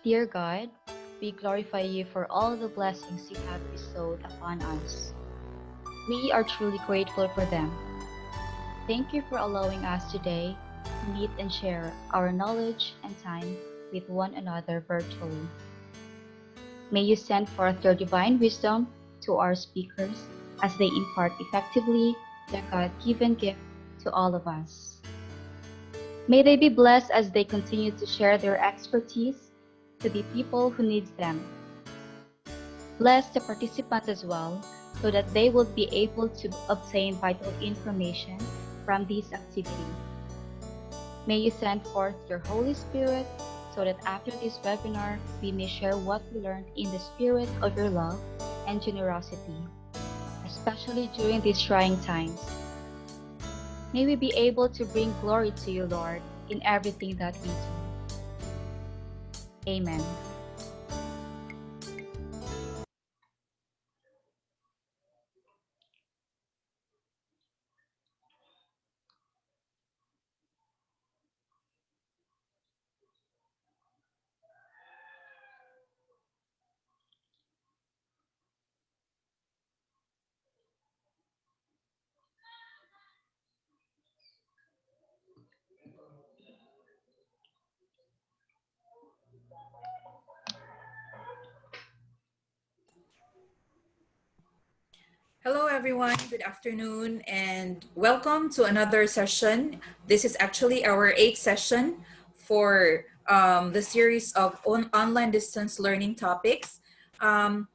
Dear God, we glorify you for all the blessings you have bestowed upon us. We are truly grateful for them. Thank you for allowing us today to meet and share our knowledge and time with one another virtually. May you send forth your divine wisdom to our speakers as they impart effectively their God given gift to all of us. May they be blessed as they continue to share their expertise to the people who needs them. Bless the participants as well so that they will be able to obtain vital information from this activity. May you send forth your Holy Spirit so that after this webinar, we may share what we learned in the spirit of your love and generosity, especially during these trying times. May we be able to bring glory to you, Lord, in everything that we do. Amen. Hello, everyone. Good afternoon, and welcome to another session. This is actually our eighth session for the series of online distance learning topics. Um,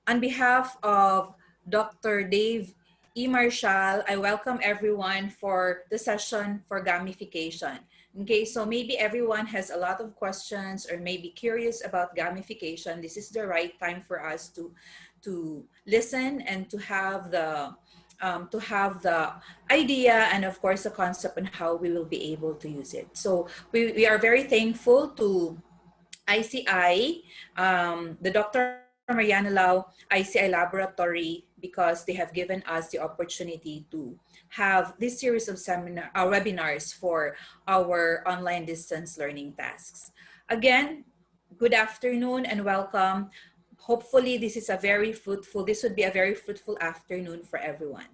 on behalf of Dr. Dave E. Marshall, I welcome everyone for the session for gamification. Okay, so maybe everyone has a lot of questions or maybe curious about gamification. This is the right time for us to listen and to have the idea and of course the concept and how we will be able to use it. So we are very thankful to ICI, the Dr. Mariana Lau ICI Laboratory, because they have given us the opportunity to have this series of webinars for our online distance learning tasks. Again, good afternoon and welcome. Hopefully, this would be a very fruitful afternoon for everyone.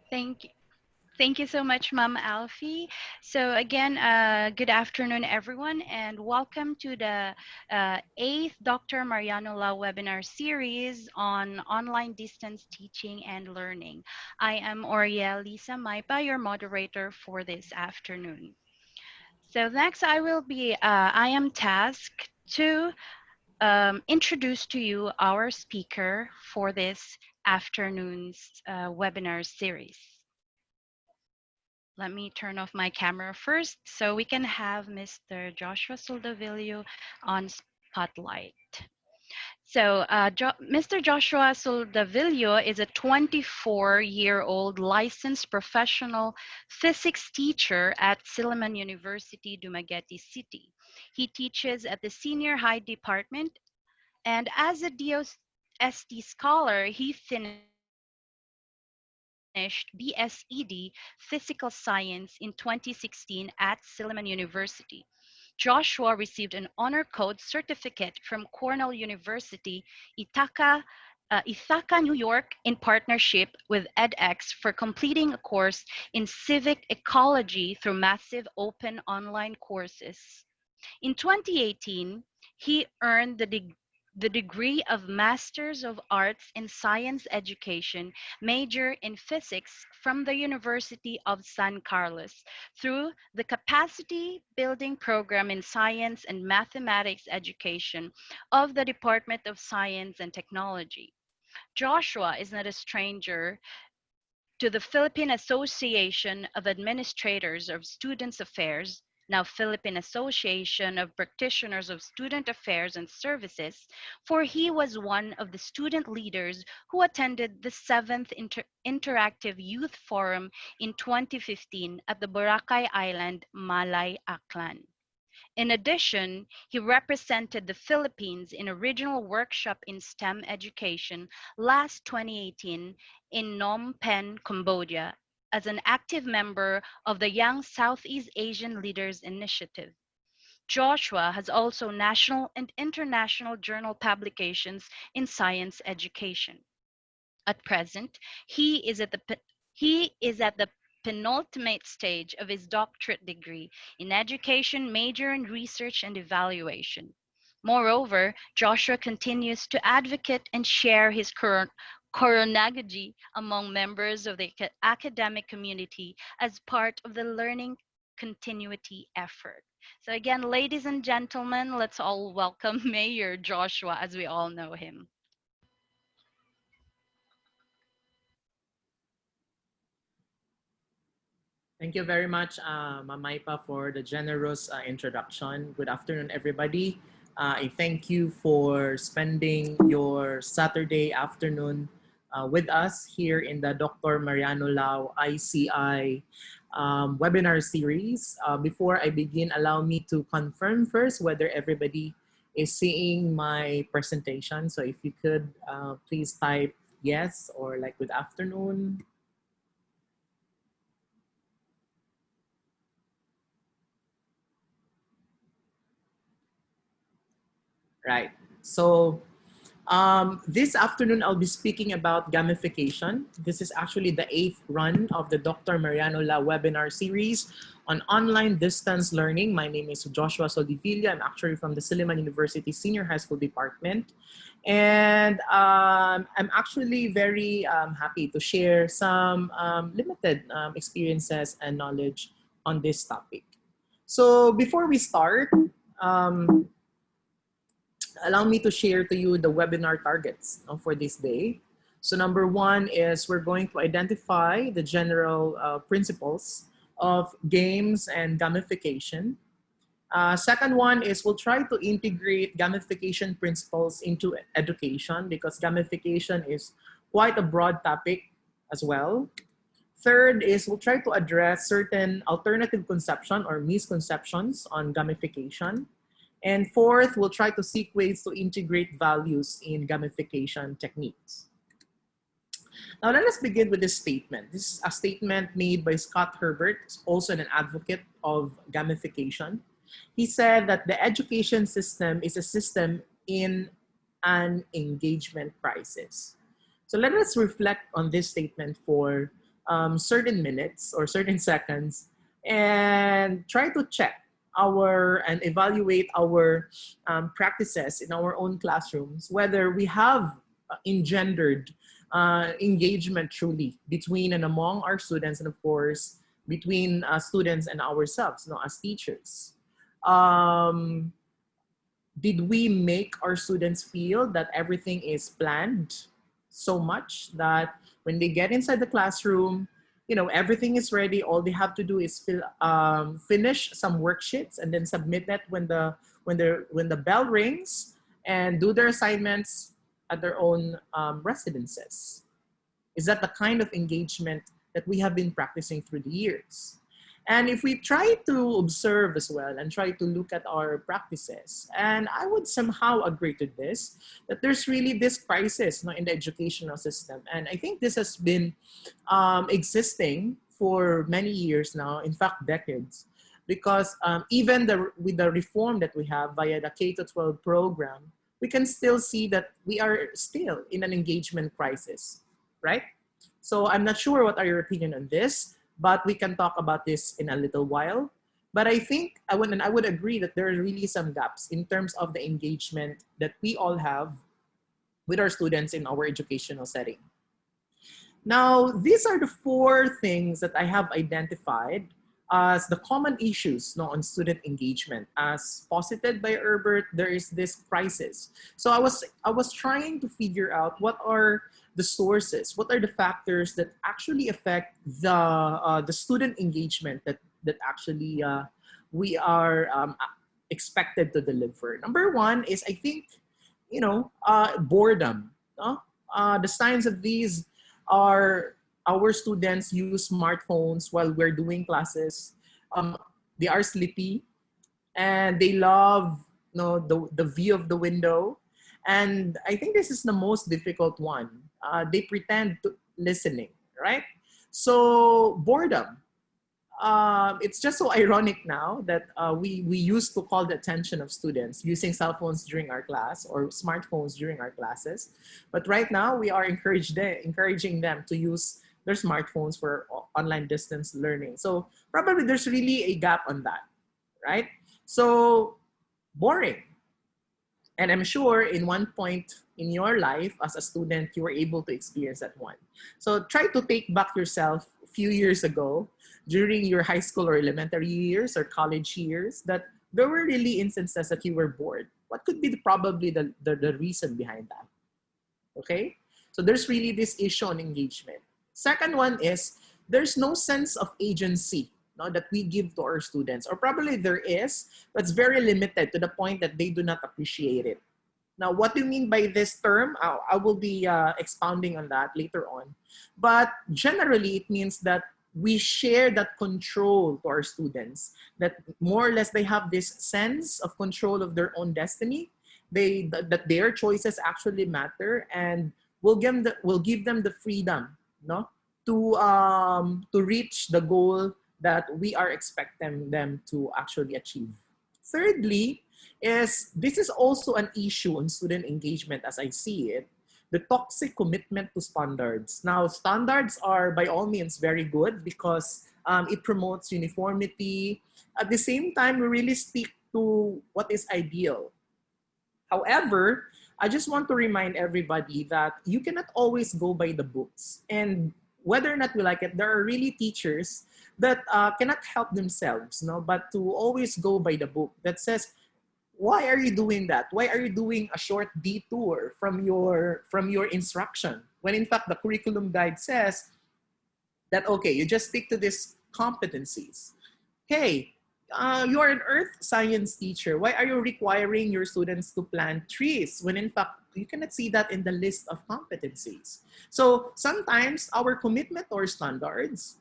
Thank Thank you so much, Ma'am Alfie. So again, good afternoon, everyone, and welcome to the eighth Dr. Mariano Lau webinar series on online distance teaching and learning. I am Oriel Lisa Maipa, your moderator for this afternoon. So next, I am tasked to introduce to you our speaker for this afternoon's webinar series. Let me turn off my camera first so we can have Mr. Joshua Soldivillo on spotlight. So Mr. Joshua Soldivillo is a 24-year-old licensed professional physics teacher at Silliman University, Dumaguete City. He teaches at the senior high department, and as a DOST scholar, he finished BSED Physical Science in 2016 at Silliman University. Joshua received an honor code certificate from Cornell University, Ithaca, New York, in partnership with edX for completing a course in civic ecology through massive open online courses. In 2018, he earned the degree of Masters of Arts in Science Education, major in physics from the University of San Carlos through the Capacity Building Program in Science and Mathematics Education of the Department of Science and Technology. Joshua is not a stranger to the Philippine Association of Administrators of Students Affairs, now Philippine Association of Practitioners of Student Affairs and Services, for he was one of the student leaders who attended the 7th Interactive Youth Forum in 2015 at the Boracay Island, Malay, Aklan. In addition, he represented the Philippines in a regional workshop in STEM education last 2018 in Phnom Penh, Cambodia. as an active member of the Young Southeast Asian Leaders Initiative. Joshua has also national and international journal publications in science education. At present, he is at the penultimate stage of his doctorate degree in education, major in research and evaluation. Moreover, Joshua continues to advocate and share his current coronagogy among members of the academic community as part of the learning continuity effort. So again, ladies and gentlemen, let's all welcome Mayor Joshua as we all know him. Thank you very much, Mamaipa, for the generous introduction. Good afternoon, everybody. I thank you for spending your Saturday afternoon with us here in the Dr. Mariano Lau ICI webinar series. Before I begin, allow me to confirm first whether everybody is seeing my presentation. So if you could please type yes or like good afternoon. Right. So this afternoon, I'll be speaking about gamification. This is actually the 8th run of the Dr. Mariano La webinar series on online distance learning. My name is Joshua Soldivillo. I'm actually from the Silliman University Senior High School Department. And I'm actually very happy to share some limited experiences and knowledge on this topic. So before we start, allow me to share to you the webinar targets for this day. So number one is we're going to identify the general principles of games and gamification. Second one is we'll try to integrate gamification principles into education because gamification is quite a broad topic as well. Third is we'll try to address certain alternative conception or misconceptions on gamification. And fourth, we'll try to seek ways to integrate values in gamification techniques. Now let us begin with this statement. This is a statement made by Scott Herbert, also an advocate of gamification. He said that the education system is a system in an engagement crisis. So let us reflect on this statement for certain minutes or certain seconds and try to check and evaluate our practices in our own classrooms, whether we have engendered engagement truly between and among our students, and of course, between students and ourselves, as teachers. Did we make our students feel that everything is planned so much that when they get inside the classroom, everything is ready. All they have to do is finish some worksheets and then submit that when the bell rings and do their assignments at their own residences? Is that the kind of engagement that we have been practicing through the years? And if we try to observe as well and try to look at our practices, and I would somehow agree to this, that there's really this crisis in the educational system. And I think this has been existing for many years now, in fact, decades, because even with the reform that we have via the K-12 program, we can still see that we are still in an engagement crisis, right? So I'm not sure what are your opinion on this, but we can talk about this in a little while. But I think I would agree that there are really some gaps in terms of the engagement that we all have with our students in our educational setting. Now, these are the 4 things that I have identified as the common issues on student engagement. As posited by Herbert, there is this crisis. So I was trying to figure out what are the sources, what are the factors that actually affect the student engagement that actually we are expected to deliver. Number one is, I think, boredom. No? The signs of these are our students use smartphones while we're doing classes. They are sleepy and they love the view of the window. And I think this is the most difficult one. They pretend to listening, right? So boredom. It's just so ironic now that we used to call the attention of students using cell phones during our class or smartphones during our classes. But right now, we are encouraging them to use their smartphones for online distance learning. So probably there's really a gap on that, right? So boring. And I'm sure in one point in your life as a student, you were able to experience that one. So try to take back yourself a few years ago during your high school or elementary years or college years that there were really instances that you were bored. What could be probably the reason behind that? Okay? So there's really this issue on engagement. Second one is there's no sense of agency, no, that we give to our students, or probably there is, but it's very limited to the point that they do not appreciate it. Now, what do you mean by this term? I will be expounding on that later on. But generally, it means that we share that control to our students, that more or less they have this sense of control of their own destiny, that their choices actually matter, and we'll give them the freedom, no, to reach the goal that we are expecting them to actually achieve. Thirdly, is this is also an issue on student engagement as I see it, the toxic commitment to standards. Now, standards are by all means very good because it promotes uniformity. At the same time, we really stick to what is ideal. However, I just want to remind everybody that you cannot always go by the books. And whether or not we like it, there are really teachers that cannot help themselves, no, but to always go by the book that says, why are you doing that? Why are you doing a short detour from your instruction? When in fact the curriculum guide says that, okay, you just stick to these competencies. Hey, you're an earth science teacher. Why are you requiring your students to plant trees when in fact you cannot see that in the list of competencies? So sometimes our commitment or standards,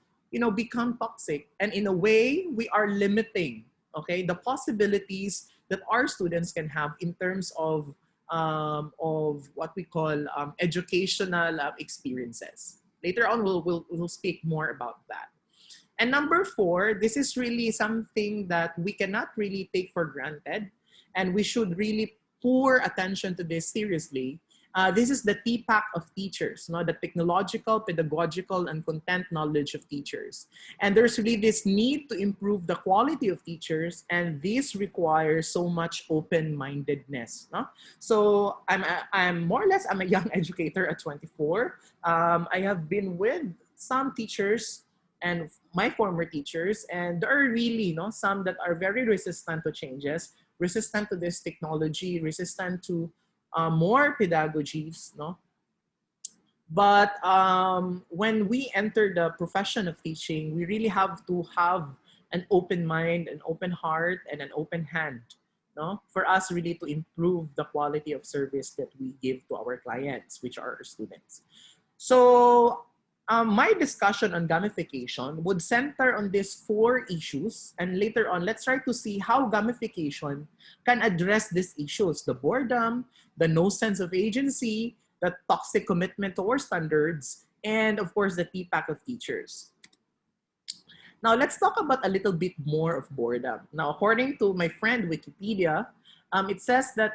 become toxic, and in a way we are limiting, okay, the possibilities that our students can have in terms of what we call educational experiences. Later on, we'll speak more about that. And number four, this is really something that we cannot really take for granted, and we should really pour attention to this seriously. This is the TPAC of teachers, no? The technological, pedagogical, and content knowledge of teachers. And there's really this need to improve the quality of teachers, and this requires so much open-mindedness. No? So I'm more or less, I'm a young educator at 24. I have been with some teachers and my former teachers, and there are really some that are very resistant to changes, resistant to this technology, resistant to more pedagogies, no? But when we enter the profession of teaching, we really have to have an open mind, an open heart, and an open hand, no? For us really to improve the quality of service that we give to our clients, which are our students. So my discussion on gamification would center on these four issues. And later on, let's try to see how gamification can address these issues: the boredom, the no sense of agency, the toxic commitment to our standards, and of course, the TPAC of teachers. Now, let's talk about a little bit more of boredom. Now, according to my friend Wikipedia, it says that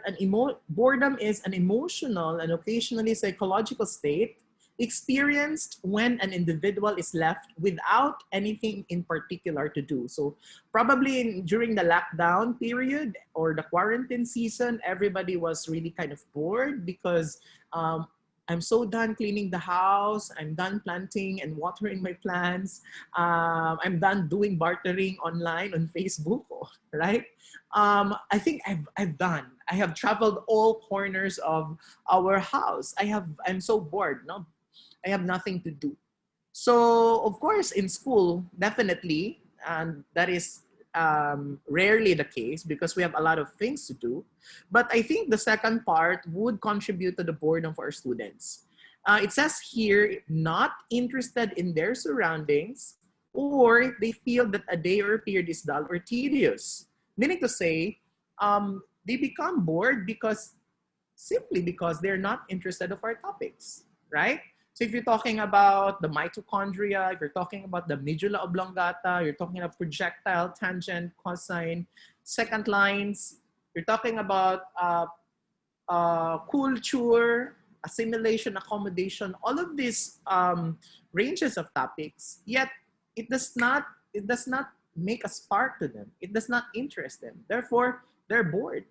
boredom is an emotional and occasionally psychological state experienced when an individual is left without anything in particular to do. So probably during the lockdown period or the quarantine season, everybody was really kind of bored because I'm so done cleaning the house, I'm done planting and watering my plants, I'm done doing bartering online on Facebook, right? I think I have traveled all corners of our house. I'm so bored, no? I have nothing to do. So, of course, in school, definitely, and that is rarely the case because we have a lot of things to do. But I think the second part would contribute to the boredom for our students. It says here, not interested in their surroundings, or they feel that a day or a period is dull or tedious. Meaning to say, they become bored simply because they're not interested of our topics, right? So if you're talking about the mitochondria, if you're talking about the medulla oblongata, you're talking about projectile, tangent, cosine, second lines, you're talking about culture, assimilation, accommodation, all of these ranges of topics, yet it does not make a spark to them. It does not interest them. Therefore, they're bored,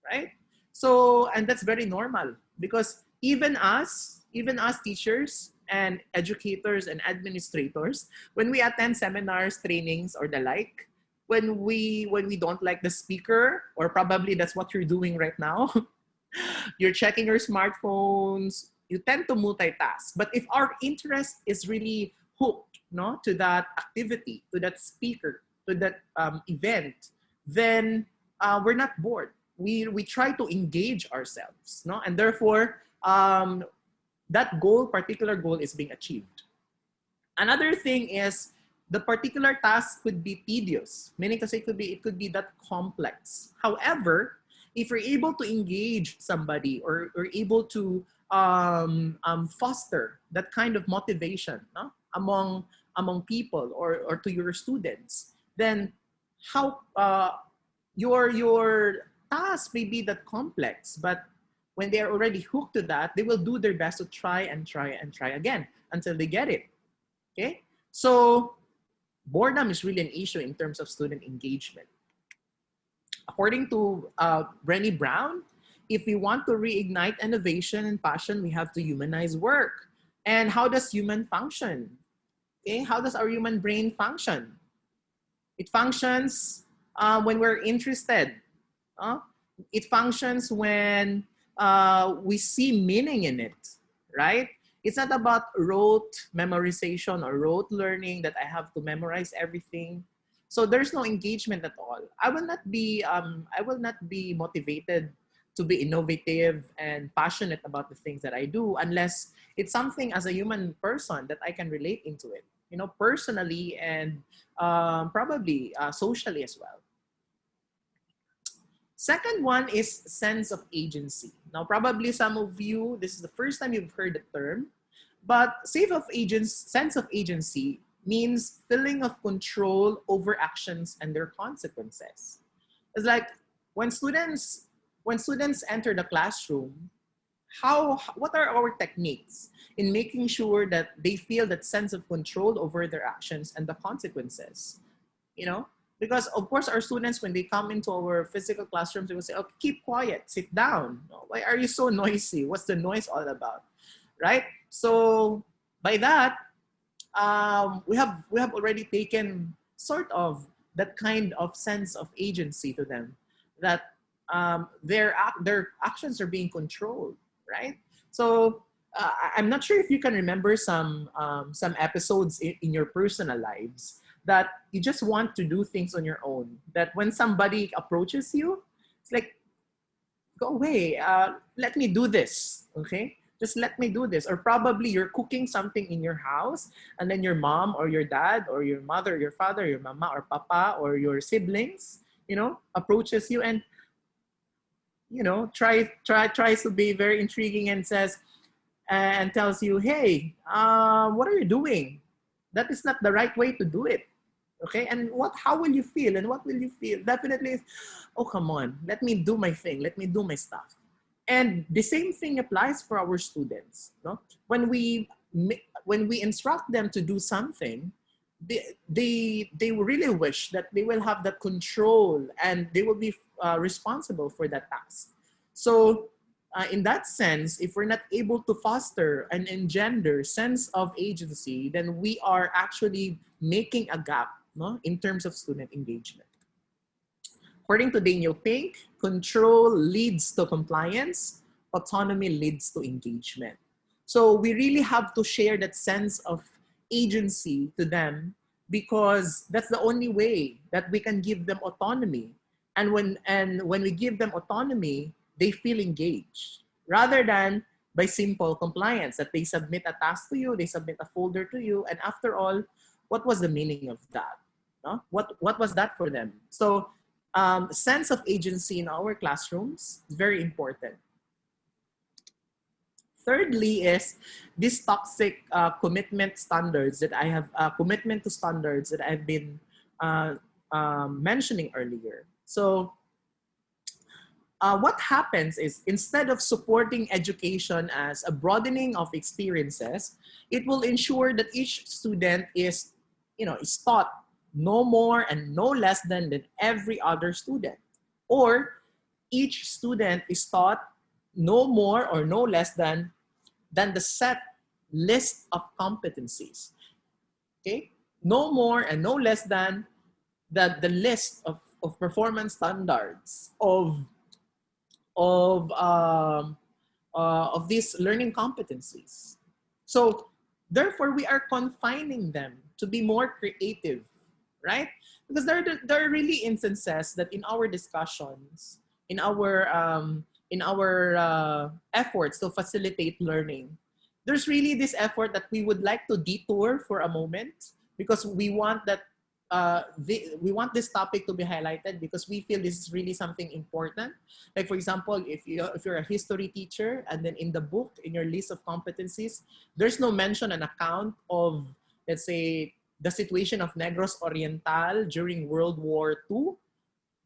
right? So, and that's very normal because even us teachers and educators and administrators, when we attend seminars, trainings, or the like, when we don't like the speaker, or probably that's what you're doing right now, you're checking your smartphones, you tend to multitask. But if our interest is really hooked, no, to that activity, to that speaker, to that event, then we're not bored. We try to engage ourselves, no, and therefore that particular goal, is being achieved. Another thing is the particular task could be tedious, meaning kasi it could be that complex. However, if you're able to engage somebody, or able to foster that kind of motivation, no, among people, or to your students, then how your task may be that complex, but when they are already hooked to that, they will do their best to try and try and try again until they get it. Okay? So boredom is really an issue in terms of student engagement. According to Brené Brown, if we want to reignite innovation and passion, we have to humanize work. And how does human function? Okay, how does our human brain function? It functions when we're interested. It functions when we see meaning in it, right? It's not about rote memorization or rote learning that I have to memorize everything. So there's no engagement at all. I will not be motivated to be innovative and passionate about the things that I do unless it's something as a human person that I can relate into it, personally and probably socially as well. Second one is sense of agency. Now, probably some of you, this is the first time you've heard the term, but sense of agency means feeling of control over actions and their consequences. It's like when students enter the classroom, what are our techniques in making sure that they feel that sense of control over their actions and the consequences? You know, because of course our students, when they come into our physical classrooms, they will say, "Oh, keep quiet, sit down. Why are you so noisy? What's the noise all about?" Right? So by that, we have already taken sort of that kind of sense of agency to them, that their actions are being controlled, right? So I'm not sure if you can remember some episodes in your personal lives that you just want to do things on your own. That when somebody approaches you, it's like, go away, let me do this, okay? Just let me do this. Or probably you're cooking something in your house, and then your mom or your dad or your mother, your father, your mama or papa or your siblings, approaches you and tries to be very intriguing and says and tells you, "Hey, what are you doing? That is not the right way to do it." Okay, and how will you feel? And what will you feel? Definitely, oh, come on, let me do my thing, let me do my stuff. And the same thing applies for our students. No? When we instruct them to do something, they really wish that they will have that control and they will be responsible for that task. So in that sense, if we're not able to foster and engender sense of agency, then we are actually making a gap, no, in terms of student engagement. According to Daniel Pink, control leads to compliance, autonomy leads to engagement. So we really have to share that sense of agency to them, because that's the only way that we can give them autonomy. And when we give them autonomy, they feel engaged, rather than by simple compliance, that they submit a task to you, they submit a folder to you, and after all, what was the meaning of that? No? What was that for them? So sense of agency in our classrooms is very important. Thirdly is this toxic commitment standards that I have, commitment to standards that I've been uh, mentioning earlier. So what happens is instead of supporting education as a broadening of experiences, it will ensure that each student is, is taught no more and no less than every other student. Or each student is taught no more or no less than the set list of competencies. Okay? No more and no less than the list of performance standards of these learning competencies. So therefore, we are confining them to be more creative, right? Because there are really instances that in our discussions, in our efforts to facilitate learning, there's really this effort that we would like to detour for a moment because we want that we want this topic to be highlighted because we feel this is really something important. Like for example, if you're a history teacher and then in the book in your list of competencies, there's no mention an account of, let's say, the situation of Negros Oriental during World War II,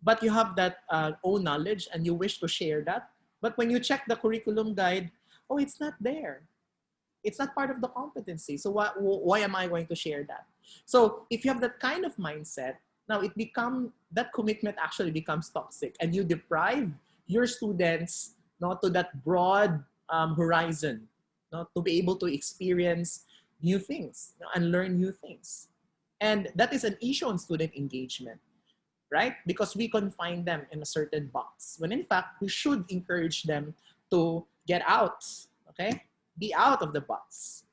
but you have that own knowledge and you wish to share that. But when you check the curriculum guide, oh, it's not there. It's not part of the competency. So why am I going to share that? So if you have that kind of mindset, now that commitment actually becomes toxic and you deprive your students not to that broad horizon, not to be able to experience new things and learn new things. And that is an issue on student engagement, right? Because we confine them in a certain box, when in fact, we should encourage them to get out, okay? Be out of the box.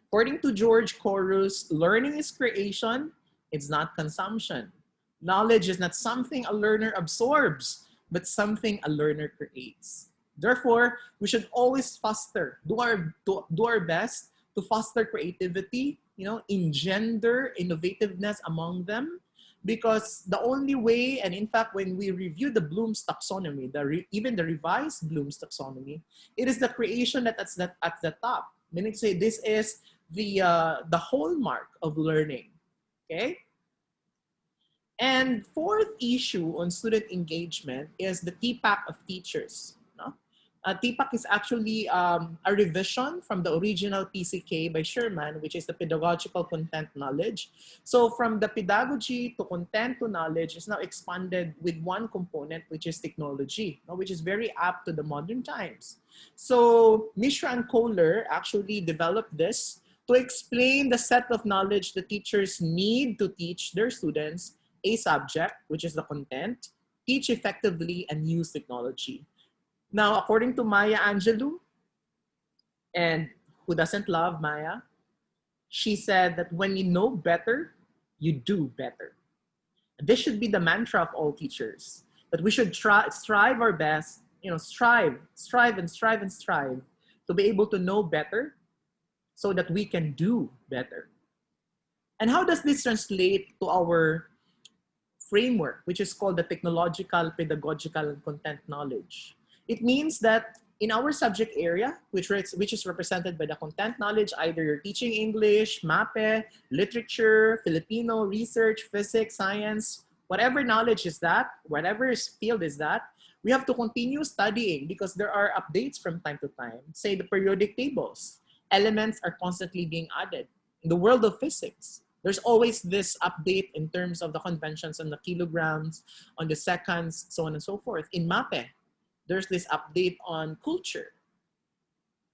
According to George Corus, learning is creation, it's not consumption. Knowledge is not something a learner absorbs, but something a learner creates. Therefore, we should always do our best to foster creativity, engender innovativeness among them, because the only way, and in fact, when we review the Bloom's taxonomy, even the revised Bloom's taxonomy, it is the creation that's at the top. Meaning to say, this is the hallmark of learning. Okay. And fourth issue on student engagement is the TPAC of teachers. TPAC is actually a revision from the original PCK by Sherman, which is the pedagogical content knowledge. So from the pedagogy to content to knowledge is now expanded with one component, which is technology, which is very apt to the modern times. So Mishra and Kohler actually developed this to explain the set of knowledge the teachers need to teach their students a subject, which is the content, teach effectively, and use technology. Now, according to Maya Angelou, and who doesn't love Maya, she said that when you know better, you do better. This should be the mantra of all teachers, that we should strive our best, strive to be able to know better so that we can do better. And how does this translate to our framework, which is called the technological, pedagogical, and content knowledge? It means that in our subject area, which is represented by the content knowledge, either you're teaching English, MAPE, literature, Filipino, research, physics, science, whatever knowledge is that, whatever field is that, we have to continue studying because there are updates from time to time. Say the periodic tables, elements are constantly being added. In the world of physics, there's always this update in terms of the conventions on the kilograms, on the seconds, so on and so forth. In MAPE, there's this update on culture,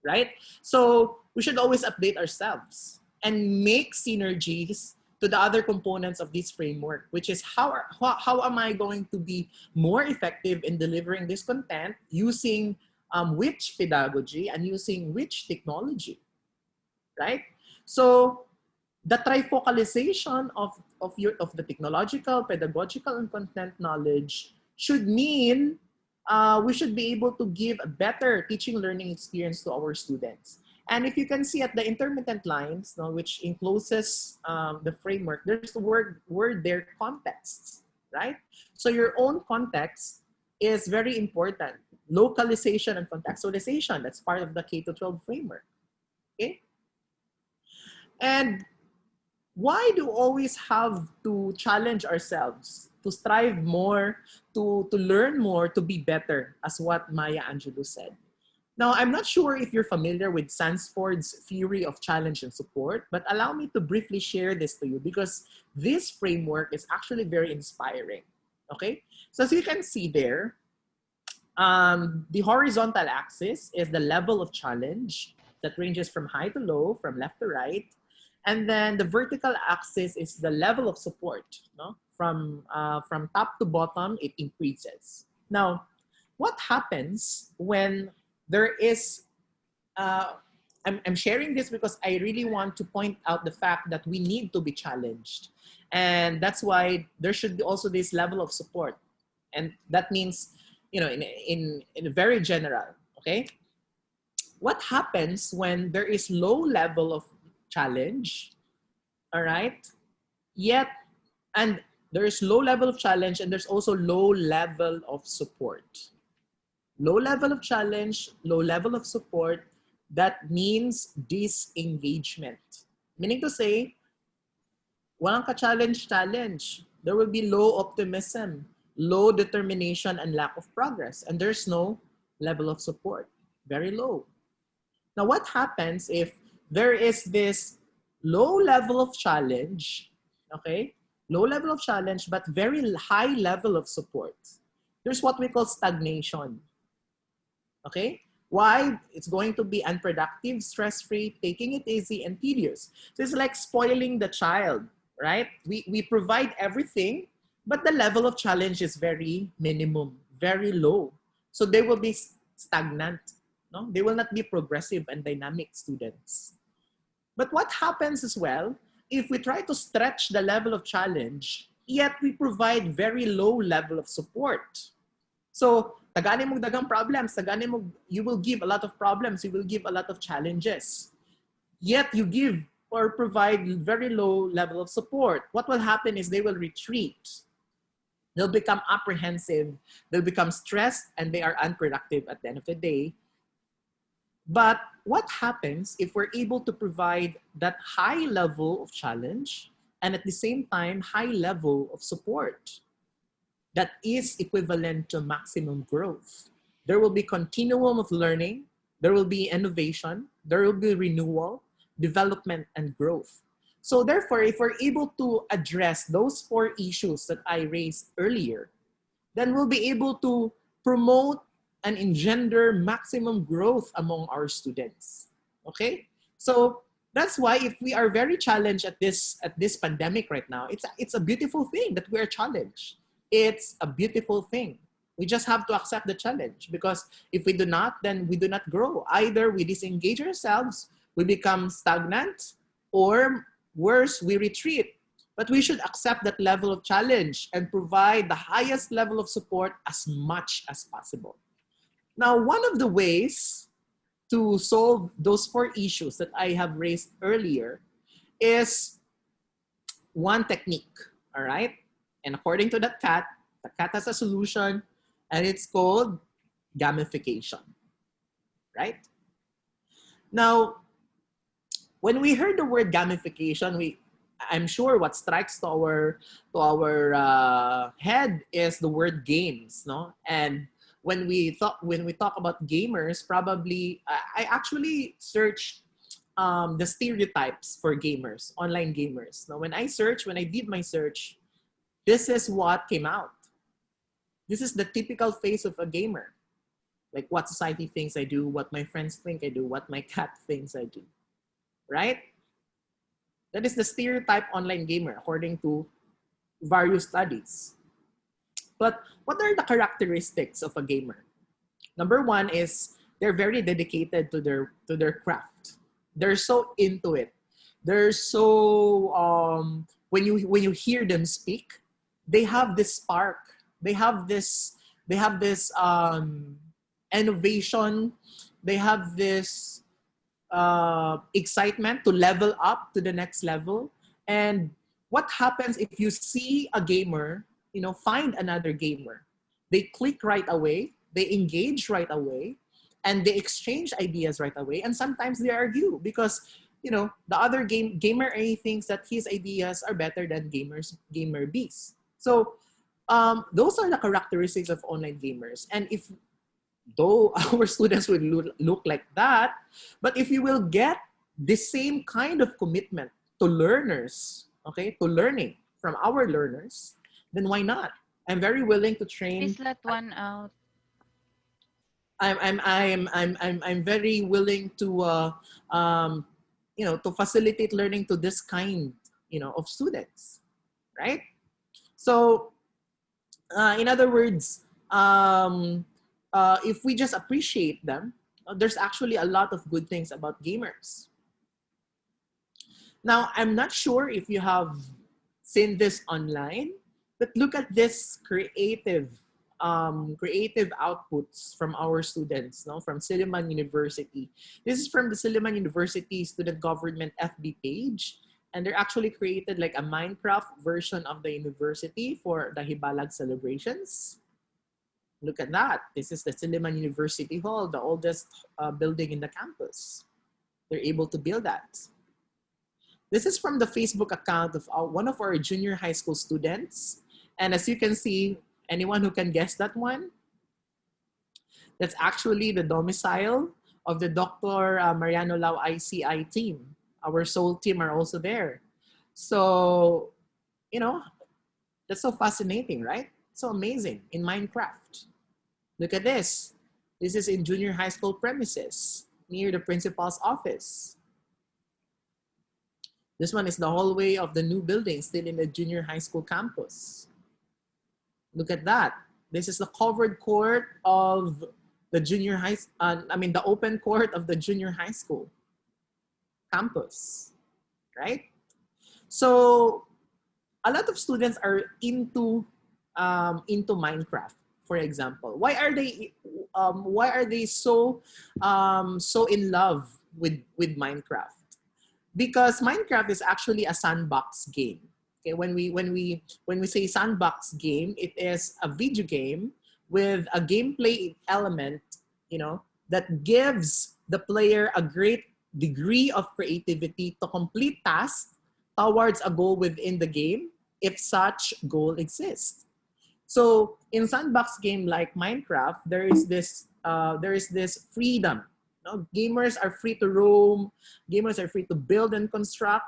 right? So we should always update ourselves and make synergies to the other components of this framework, which is how am I going to be more effective in delivering this content using which pedagogy and using which technology, right? So the trifocalization of the technological, pedagogical, and content knowledge should mean we should be able to give a better teaching learning experience to our students. And if you can see at the intermittent lines, which encloses the framework, there's the word there, contexts, right? So your own context is very important. Localization and contextualization, that's part of the K-12 framework. Okay? And why do we always have to challenge ourselves, to strive more, to learn more, to be better, as what Maya Angelou said? Now, I'm not sure if you're familiar with Sansford's theory of challenge and support, but allow me to briefly share this to you because this framework is actually very inspiring. Okay? So as you can see there, the horizontal axis is the level of challenge that ranges from high to low, from left to right. And then the vertical axis is the level of support. No? From top to bottom, it increases. Now, what happens when there is, I'm sharing this because I really want to point out the fact that we need to be challenged. And that's why there should be also this level of support. And that means, in very general, okay? What happens when there is low level of challenge, all right? Yet, and there's low level of challenge and there's also low level of support. Low level of challenge, low level of support, that means disengagement. Meaning to say, walang ka-challenge. There will be low optimism, low determination, and lack of progress. And there's no level of support, very low. Now, what happens if there is this low level of challenge, okay? Low level of challenge, but very high level of support. There's what we call stagnation, okay? Why? It's going to be unproductive, stress-free, taking it easy, and tedious. So it's like spoiling the child, right? We provide everything, but the level of challenge is very minimum, very low. So they will be stagnant. No? They will not be progressive and dynamic students. But what happens as well, if we try to stretch the level of challenge, yet we provide very low level of support. So, tagani mo dagang problems, you will give a lot of problems, you will give a lot of challenges. Yet you give or provide very low level of support. What will happen is they will retreat. They'll become apprehensive, they'll become stressed, and they are unproductive at the end of the day. But what happens if we're able to provide that high level of challenge and at the same time, high level of support that is equivalent to maximum growth? There will be continuum of learning, there will be innovation, there will be renewal, development, and growth. So therefore, if we're able to address those 4 issues that I raised earlier, then we'll be able to promote and engender maximum growth among our students. Okay? So that's why if we are very challenged at this pandemic right now, it's a beautiful thing that we are challenged. It's a beautiful thing. We just have to accept the challenge, because if we do not, then we do not grow. Either we disengage ourselves, we become stagnant, or worse, we retreat. But we should accept that level of challenge and provide the highest level of support as much as possible. Now, one of the ways to solve those 4 issues that I have raised earlier is one technique, all right? And according to the cat has a solution, and it's called gamification, right? Now, when we heard the word gamification, I'm sure what strikes to our head is the word games, no? And when we talk about gamers, probably I actually searched the stereotypes for gamers, online gamers. Now, when I did my search, this is what came out. This is the typical face of a gamer. Like what society thinks I do, what my friends think I do, what my cat thinks I do, right? That is the stereotype online gamer according to various studies. But what are the characteristics of a gamer? Number 1 is they're very dedicated to their craft. They're so into it. They're so when you hear them speak, they have this spark. They have this innovation. They have this excitement to level up to the next level. And what happens if you see a gamer, find another gamer, They click right away, they engage right away, and they exchange ideas right away. And sometimes they argue because the other gamer A thinks that his ideas are better than gamer B's. So those are the characteristics of online gamers. And if though our students will look like that, but if you will get the same kind of commitment to learners, okay, to learning from our learners, then why not? I'm very willing to train. Please let one out. I'm very willing to to facilitate learning to this kind of students, right? So in other words, if we just appreciate them, there's actually a lot of good things about gamers. Now, I'm not sure if you have seen this online, but look at this creative outputs from our students, no, from Silliman University. This is from the Silliman University Student Government FB page, and they're actually created like a Minecraft version of the university for the Hibalag celebrations. Look at that. This is the Silliman University Hall, the oldest building in the campus. They're able to build that. This is from the Facebook account of one of our junior high school students. And as you can see, anyone who can guess that one? That's actually the domicile of the Dr. Mariano Lau ICI team. Our Soul team are also there. So, that's so fascinating, right? So amazing in Minecraft. Look at this. This is in junior high school premises near the principal's office. This one is the hallway of the new building still in the junior high school campus. Look at that. This is the covered court of the the open court of the junior high school campus, right? So a lot of students are into Minecraft, for example. Why are they so in love with Minecraft? Because Minecraft is actually a sandbox game. Okay, when we say sandbox game, it is a video game with a gameplay element, that gives the player a great degree of creativity to complete tasks towards a goal within the game, if such goal exists. So in sandbox game like Minecraft, there is this freedom. Gamers are free to roam. Gamers are free to build and construct.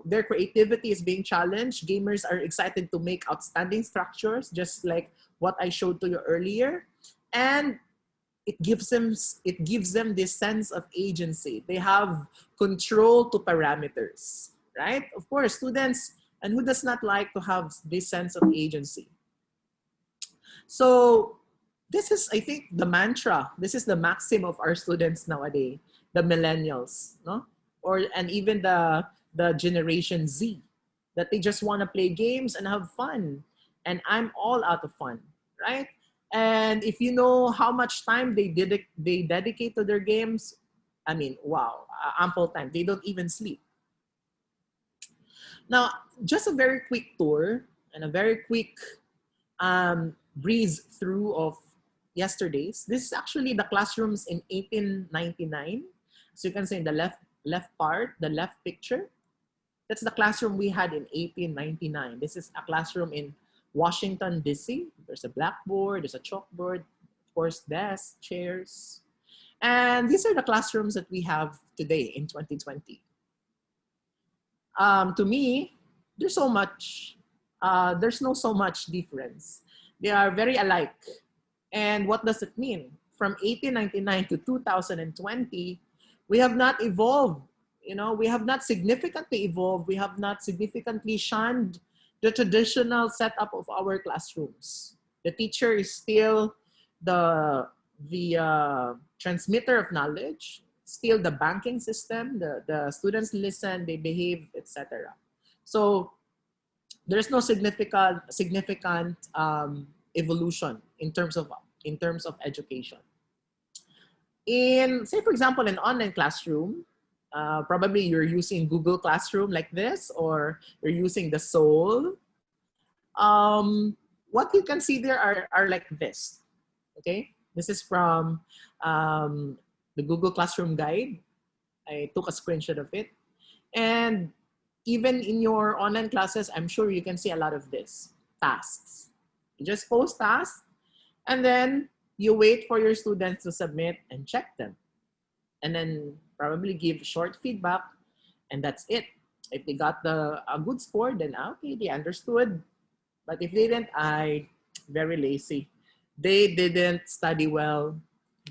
Their creativity is being challenged. Gamers are excited to make outstanding structures, just like what I showed to you earlier. And it gives them this sense of agency. They have control to parameters, right? Of course, students, and who does not like to have this sense of agency? So this is, I think, the mantra. This is the maxim of our students nowadays, the millennials, no? And even the Generation Z, that they just want to play games and have fun. And I'm all out of fun, right? And if you know how much time they dedicate to their games, I mean, wow, ample time. They don't even sleep. Now, just a very quick tour and a very quick breeze through of yesterday's. This is actually the classrooms in 1899. So you can see in the left part, the left picture. That's the classroom we had in 1899. This is a classroom in Washington, D.C. There's a blackboard, there's a chalkboard, of course, desks, chairs. And these are the classrooms that we have today in 2020. To me, there's so much, there's no so much difference. They are very alike. And what does it mean? From 1899 to 2020, we have not evolved. We have not significantly evolved. We have not significantly shunned the traditional setup of our classrooms. The teacher is still the transmitter of knowledge, still the banking system. The students listen, they behave, etc. So there's no significant evolution in terms of education. In, say, for example, an online classroom, probably you're using Google Classroom like this, or you're using the Soul. what you can see there are like this. Okay, this is from the Google Classroom Guide. I took a screenshot of it. And even in your online classes, I'm sure you can see a lot of this. Tasks. You just post tasks, and then you wait for your students to submit and check them. And then probably give short feedback, and that's it. If they got a good score, then okay, they understood. But if they didn't, very lazy. They didn't study well.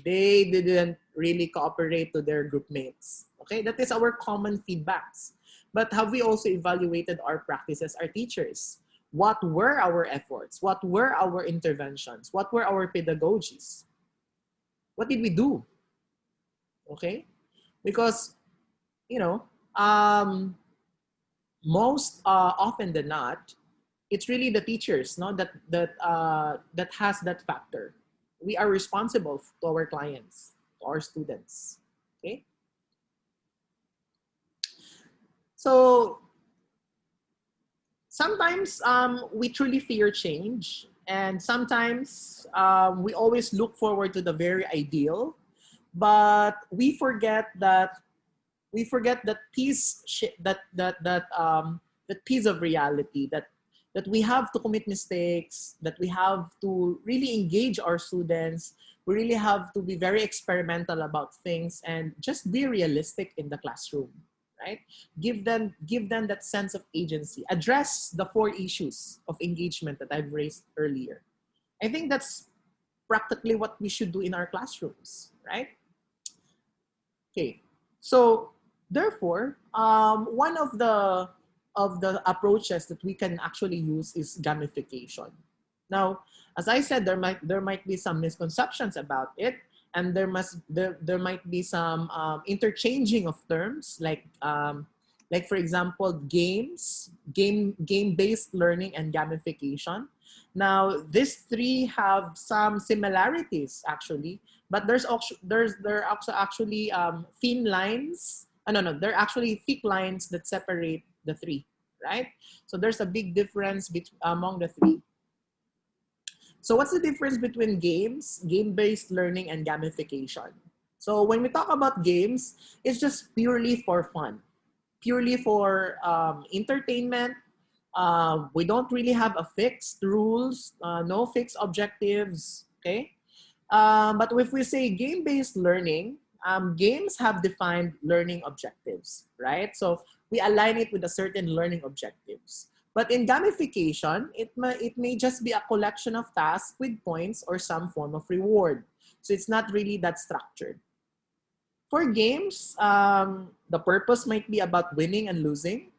They didn't really cooperate to their group mates. Okay, that is our common feedbacks. But have we also evaluated our practices, our teachers? What were our efforts? What were our interventions? What were our pedagogies? What did we do? Okay, because you know, most often than not, it's really the teachers, no, that has that factor. We are responsible to our clients, to our students. Okay, so sometimes we truly fear change, and sometimes we always look forward to the very ideal, but we forget that that piece of reality, that we have to commit mistakes, that we have to really engage our students, we really have to be very experimental about things and just be realistic in the classroom, right? Give them that sense of agency. Address the 4 issues of engagement that I've raised earlier. I think that's practically what we should do in our classrooms, right? Okay, so therefore, one of the approaches that we can actually use is gamification. Now, as I said, there might be some misconceptions about it, and there might be some interchanging of terms, like for example, game-based learning and gamification. Now, these three have some similarities actually, but there are also actually thin lines. No, there are actually thick lines that separate the three, right? So there's a big difference among the three. So what's the difference between game-based learning, and gamification? So when we talk about games, it's just purely for fun, purely for entertainment. We don't really have a fixed rules, no fixed objectives, okay? But if we say game-based learning, games have defined learning objectives, right? So we align it with a certain learning objectives. But in gamification, it may just be a collection of tasks with points or some form of reward. So it's not really that structured. For games, the purpose might be about winning and losing,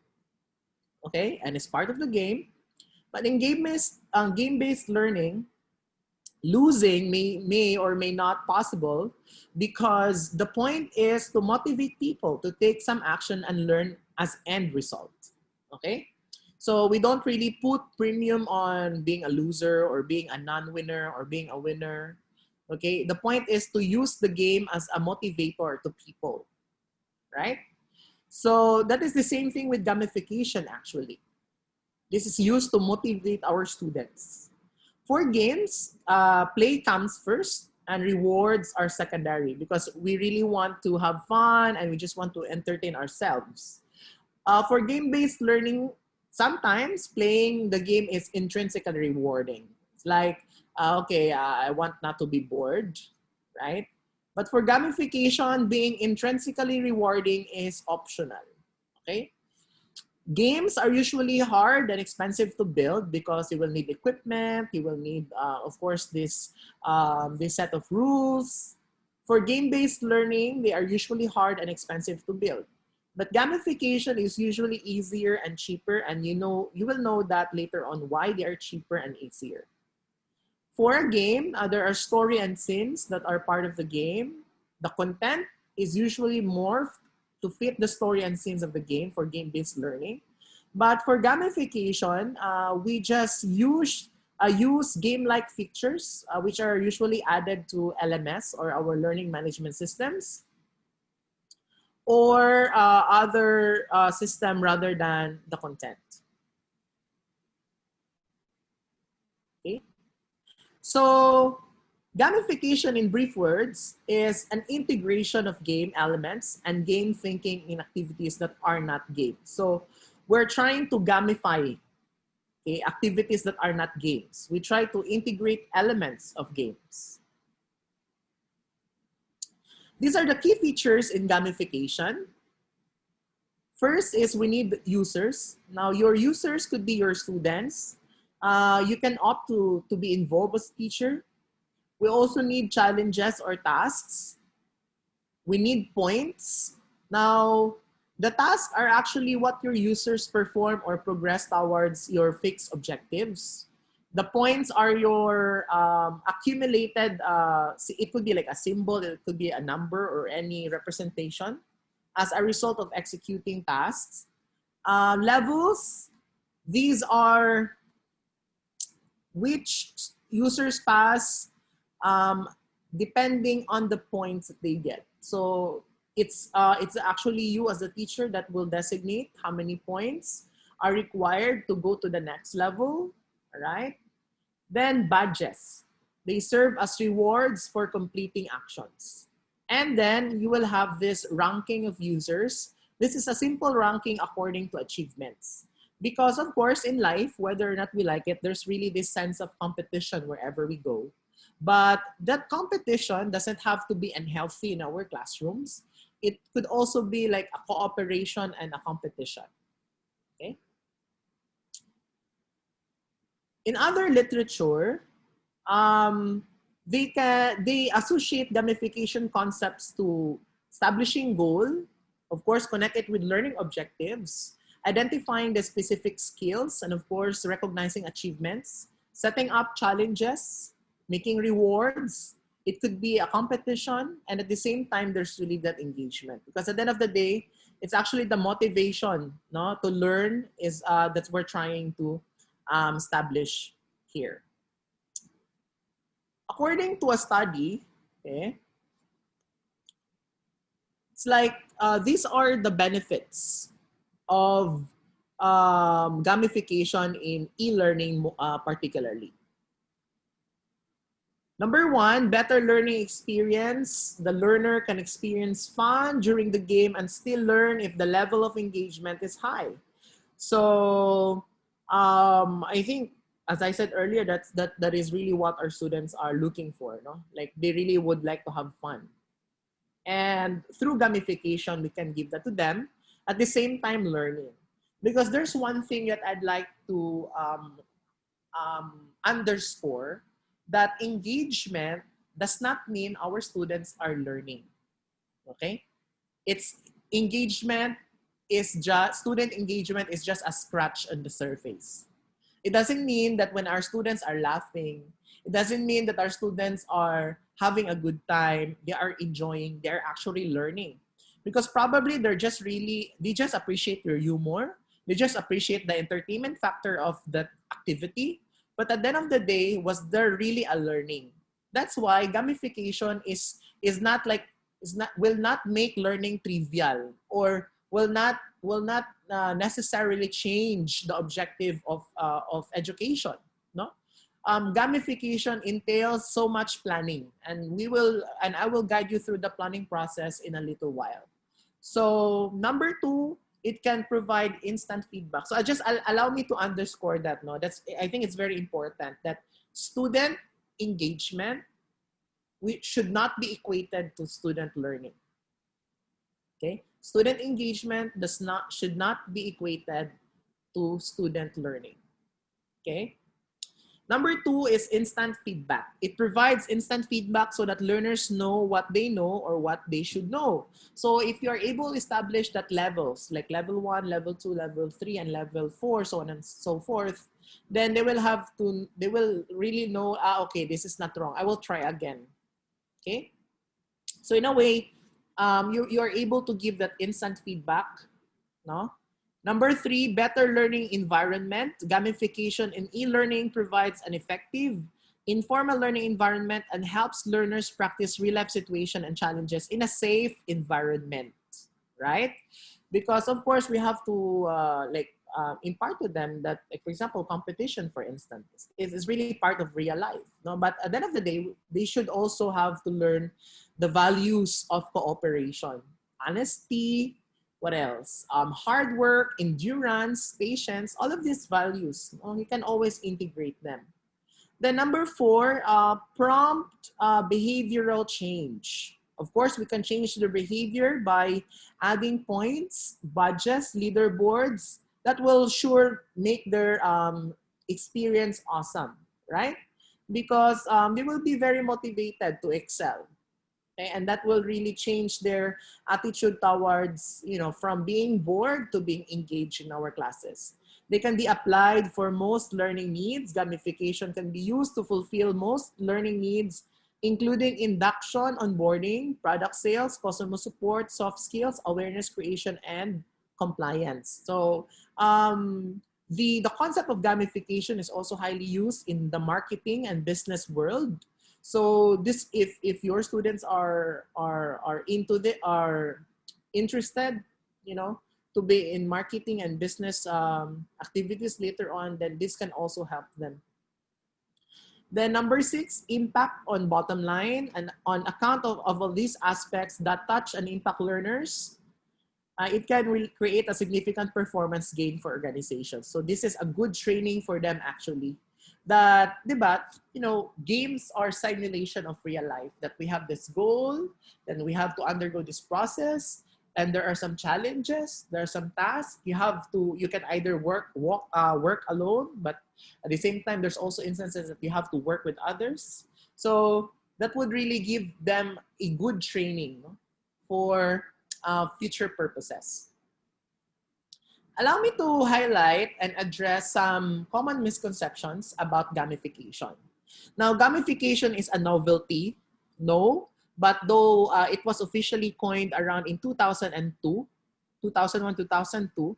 okay? And it's part of the game. But in game-based learning, losing may or may not possible, because the point is to motivate people to take some action and learn as end result. Okay, so we don't really put premium on being a loser or being a non-winner or being a winner. Okay, the point is to use the game as a motivator to people, right? So that is the same thing with gamification actually. This is used to motivate our students. For games, play comes first and rewards are secondary, because we really want to have fun and we just want to entertain ourselves. For game-based learning, sometimes playing the game is intrinsically rewarding. It's like, okay, I want not to be bored, right? But for gamification, being intrinsically rewarding is optional, okay? Games are usually hard and expensive to build because you will need equipment, you will need, of course, this set of rules. For game-based learning, they are usually hard and expensive to build. But gamification is usually easier and cheaper, and you will know that later on why they are cheaper and easier. For a game, there are story and scenes that are part of the game. The content is usually morphed to fit the story and scenes of the game for game-based learning. But for gamification, we just use game-like features, which are usually added to LMS or our learning management systems, or other system rather than the content. Okay. So gamification in brief words is an integration of game elements and game thinking in activities that are not games. So we're trying to gamify, okay, activities that are not games. We try to integrate elements of games. These are the key features in gamification. First is we need users. Now your users could be your students. You can opt to be involved as a teacher. We also need challenges or tasks. We need points. Now, the tasks are actually what your users perform or progress towards your fixed objectives. The points are your accumulated, it could be like a symbol, it could be a number or any representation as a result of executing tasks. Levels, these are which users pass depending on the points that they get. So it's actually you as a teacher that will designate how many points are required to go to the next level, all right? Then badges. They serve as rewards for completing actions. And then you will have this ranking of users. This is a simple ranking according to achievements. Because of course in life, whether or not we like it, there's really this sense of competition wherever we go. But that competition doesn't have to be unhealthy in our classrooms. It could also be like a cooperation and a competition. Okay. In other literature, they associate gamification concepts to establishing goal, of course, connect it with learning objectives, identifying the specific skills, and of course, recognizing achievements, setting up challenges, making rewards. It could be a competition, and at the same time, there's really that engagement. Because at the end of the day, it's actually the motivation, no, to learn is that we're trying to establish here. According to a study, okay, it's like these are the benefits of gamification in e-learning particularly. Number one, better learning experience. The learner can experience fun during the game and still learn if the level of engagement is high. So I think, as I said earlier, that is really what our students are looking for. No? Like they really would like to have fun. And through gamification, we can give that to them. At the same time, learning. Because there's one thing that I'd like to underscore, that engagement does not mean our students are learning. Okay? It's engagement is just, student engagement is just a scratch on the surface. It doesn't mean that when our students are laughing, it doesn't mean that our students are having a good time, they are enjoying, they're actually learning. Because probably they just appreciate your humor, they just appreciate the entertainment factor of that activity. But at the end of the day, was there really a learning? That's why gamification will not make learning trivial, or will not necessarily change the objective of education. No, gamification entails so much planning, and I will guide you through the planning process in a little while. So number two, it can provide instant feedback. So allow me to underscore that. No, I think it's very important that student engagement should not be equated to student learning. Okay, student engagement should not be equated to student learning. Okay. Number two is instant feedback. It provides instant feedback so that learners know what they know or what they should know. So if you're able to establish that levels, like level 1, level 2, level 3, and level 4, so on and so forth, then they will really know, okay, this is not wrong. I will try again. Okay. So in a way, you're able to give that instant feedback, no? Number three, better learning environment. Gamification in e-learning provides an effective, informal learning environment and helps learners practice real-life situations and challenges in a safe environment, right? Because of course we have to impart to them that, like, for example, competition, for instance, is really part of real life. No, but at the end of the day, they should also have to learn the values of cooperation, honesty. What else? Hard work, endurance, patience. All of these values, you can always integrate them. Then number four, prompt behavioral change. Of course, we can change the behavior by adding points, badges, leaderboards that will sure make their experience awesome, right? Because they will be very motivated to excel. Okay? And that will really change their attitude towards, from being bored to being engaged in our classes. They can be applied for most learning needs. Gamification can be used to fulfill most learning needs, including induction, onboarding, product sales, customer support, soft skills, awareness creation, and compliance. So the concept of gamification is also highly used in the marketing and business world. So this, if your students are interested, to be in marketing and business activities later on, then this can also help them. Then number six, impact on bottom line. And on account of all these aspects that touch and impact learners, it can really create a significant performance gain for organizations. So this is a good training for them actually. That, diba, games are simulation of real life. That we have this goal, then we have to undergo this process, and there are some challenges, there are some tasks. You can either work alone, but at the same time, there's also instances that you have to work with others. So that would really give them a good training, no, for future purposes. Allow me to highlight and address some common misconceptions about gamification. Now, gamification is a novelty, no, but though it was officially coined around in 2002, 2001, 2002,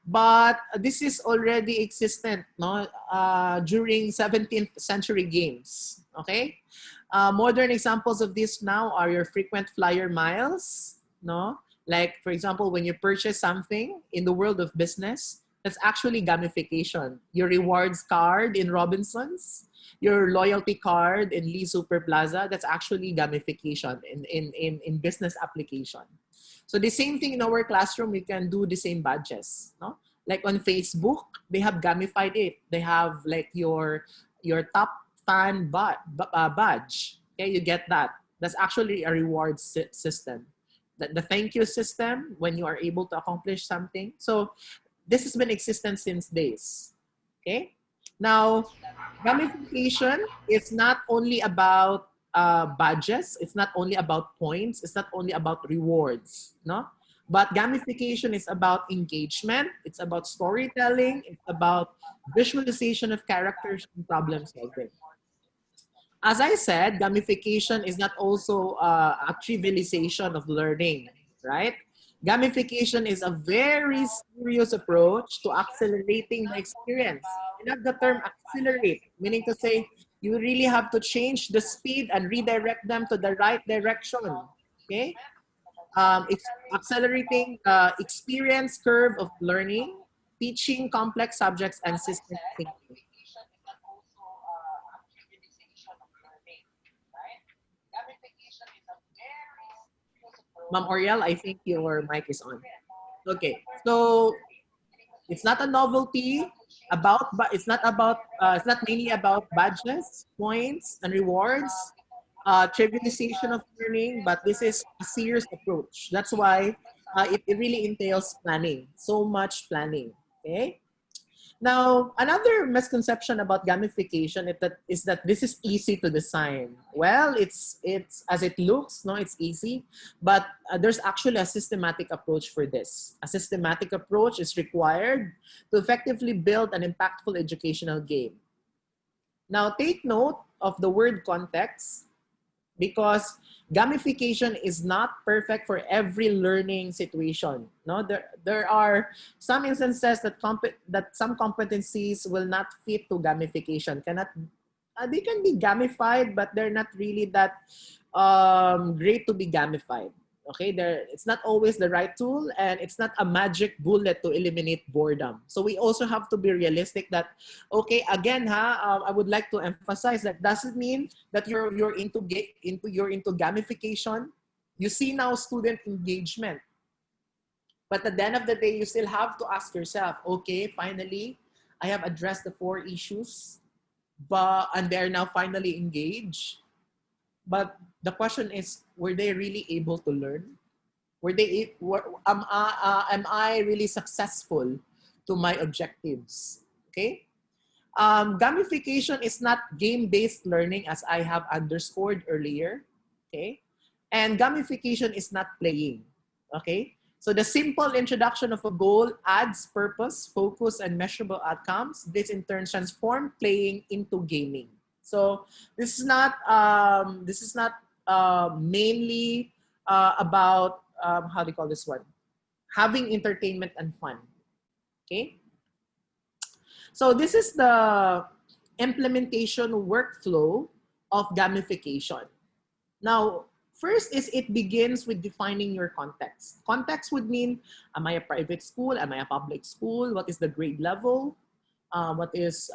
but this is already existent, no, during 17th century games, okay? Modern examples of this now are your frequent flyer miles, no? Like, for example, when you purchase something in the world of business, that's actually gamification. Your rewards card in Robinsons, your loyalty card in Lee Super Plaza, that's actually gamification in business application. So the same thing in our classroom, we can do the same badges. No? Like on Facebook, they have gamified it. They have like your top fan badge. Okay, you get that. That's actually a reward system. The thank you system when you are able to accomplish something. So this has been existent since days. Okay. Now, gamification is not only about badges. It's not only about points. It's not only about rewards. No. But gamification is about engagement. It's about storytelling. It's about visualization of characters and problem solving. As I said, gamification is not also a trivialization of learning, right? Gamification is a very serious approach to accelerating the experience. I love the term accelerate, meaning to say you really have to change the speed and redirect them to the right direction, okay? It's accelerating the experience curve of learning, teaching complex subjects and system thinking. Ma'am Oriel, I think your mic is on. Okay, so it's not a novelty but it's not mainly about badges, points, and rewards, trivialization of learning, but this is a serious approach. That's why it really entails planning, so much planning. Okay. Now, another misconception about gamification is that this is easy to design. Well, it's as it looks, no, it's easy, but there's actually a systematic approach for this. A systematic approach is required to effectively build an impactful educational game. Now, take note of the word context, because gamification is not perfect for every learning situation. No, there are some instances that some competencies will not fit to gamification. They can be gamified, but they're not really that great to be gamified. Okay, it's not always the right tool, and it's not a magic bullet to eliminate boredom. So we also have to be realistic that, okay, again, I would like to emphasize that doesn't mean that you're into gamification. You see now student engagement, but at the end of the day, you still have to ask yourself, okay, finally, I have addressed the 4 issues, and they're now finally engaged. But the question is, were they really able to learn? Am I really successful to my objectives? Okay. Gamification is not game-based learning, as I have underscored earlier. Okay. And gamification is not playing. Okay. So the simple introduction of a goal adds purpose, focus, and measurable outcomes. This in turn transforms playing into gaming. So this is not mainly about how do you call this one? Having entertainment and fun. Okay. So this is the implementation workflow of gamification. Now, first is it begins with defining your context. Context would mean, am I a private school? Am I a public school? What is the grade level? What is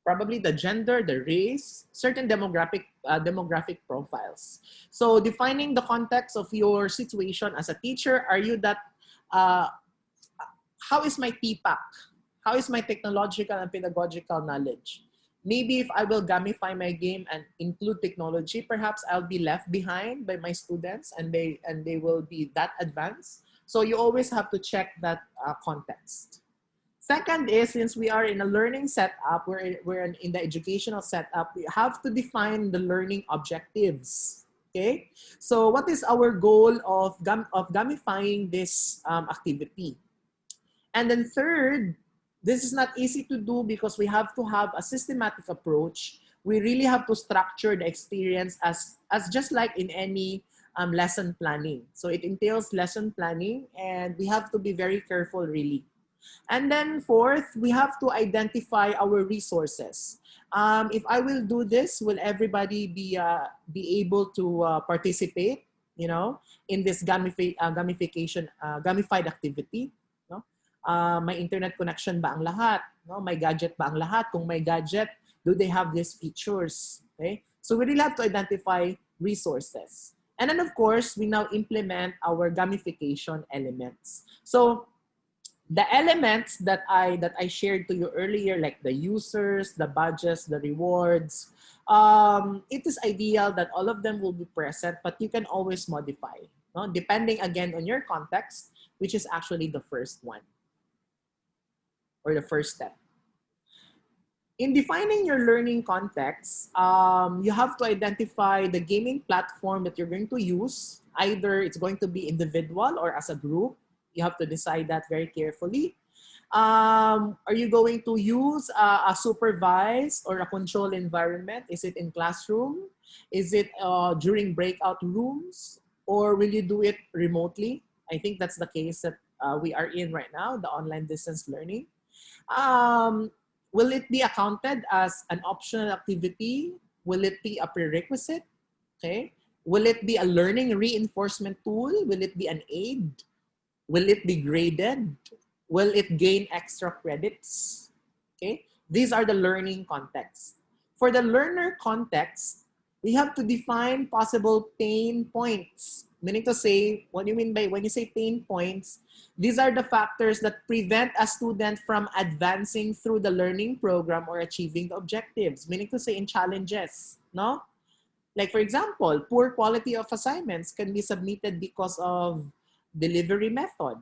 probably the gender, the race, certain demographic profiles. So defining the context of your situation as a teacher, are you that, uh, how is my TPAC? How is my technological and pedagogical knowledge? Maybe if I will gamify my game and include technology, perhaps I'll be left behind by my students, and they will be that advanced. So you always have to check that context. Second is, since we are in a learning setup, we're in the educational setup, we have to define the learning objectives. Okay, so what is our goal of gamifying this activity? And then third, this is not easy to do because we have to have a systematic approach. We really have to structure the experience as just like in any lesson planning. So it entails lesson planning, and we have to be very careful really. And then fourth, we have to identify our resources. If I will do this, will everybody be able to participate, in this gamification, gamified activity? No? May internet connection ba ang lahat? No? May gadget ba ang lahat? Kung may gadget, do they have these features? Okay? So we really have to identify resources. And then of course, we now implement our gamification elements. So the elements that I shared to you earlier, like the users, the badges, the rewards, it is ideal that all of them will be present, but you can always modify, no? Depending again on your context, which is actually the first one or the first step. In defining your learning context, you have to identify the gaming platform that you're going to use. Either it's going to be individual or as a group. You have to decide that very carefully. Are you going to use a supervised or a controlled environment? Is it in classroom? Is it during breakout rooms? Or will you do it remotely? I think that's the case that we are in right now, the online distance learning. Will it be accounted as an optional activity? Will it be a prerequisite? Okay. Will it be a learning reinforcement tool? Will it be an aid? Will it be graded? Will it gain extra credits? Okay. These are the learning contexts. For the learner context, we have to define possible pain points. Meaning to say, what do you mean by when you say pain points? These are the factors that prevent a student from advancing through the learning program or achieving the objectives. Meaning to say in challenges, no? Like for example, poor quality of assignments can be submitted because of delivery method.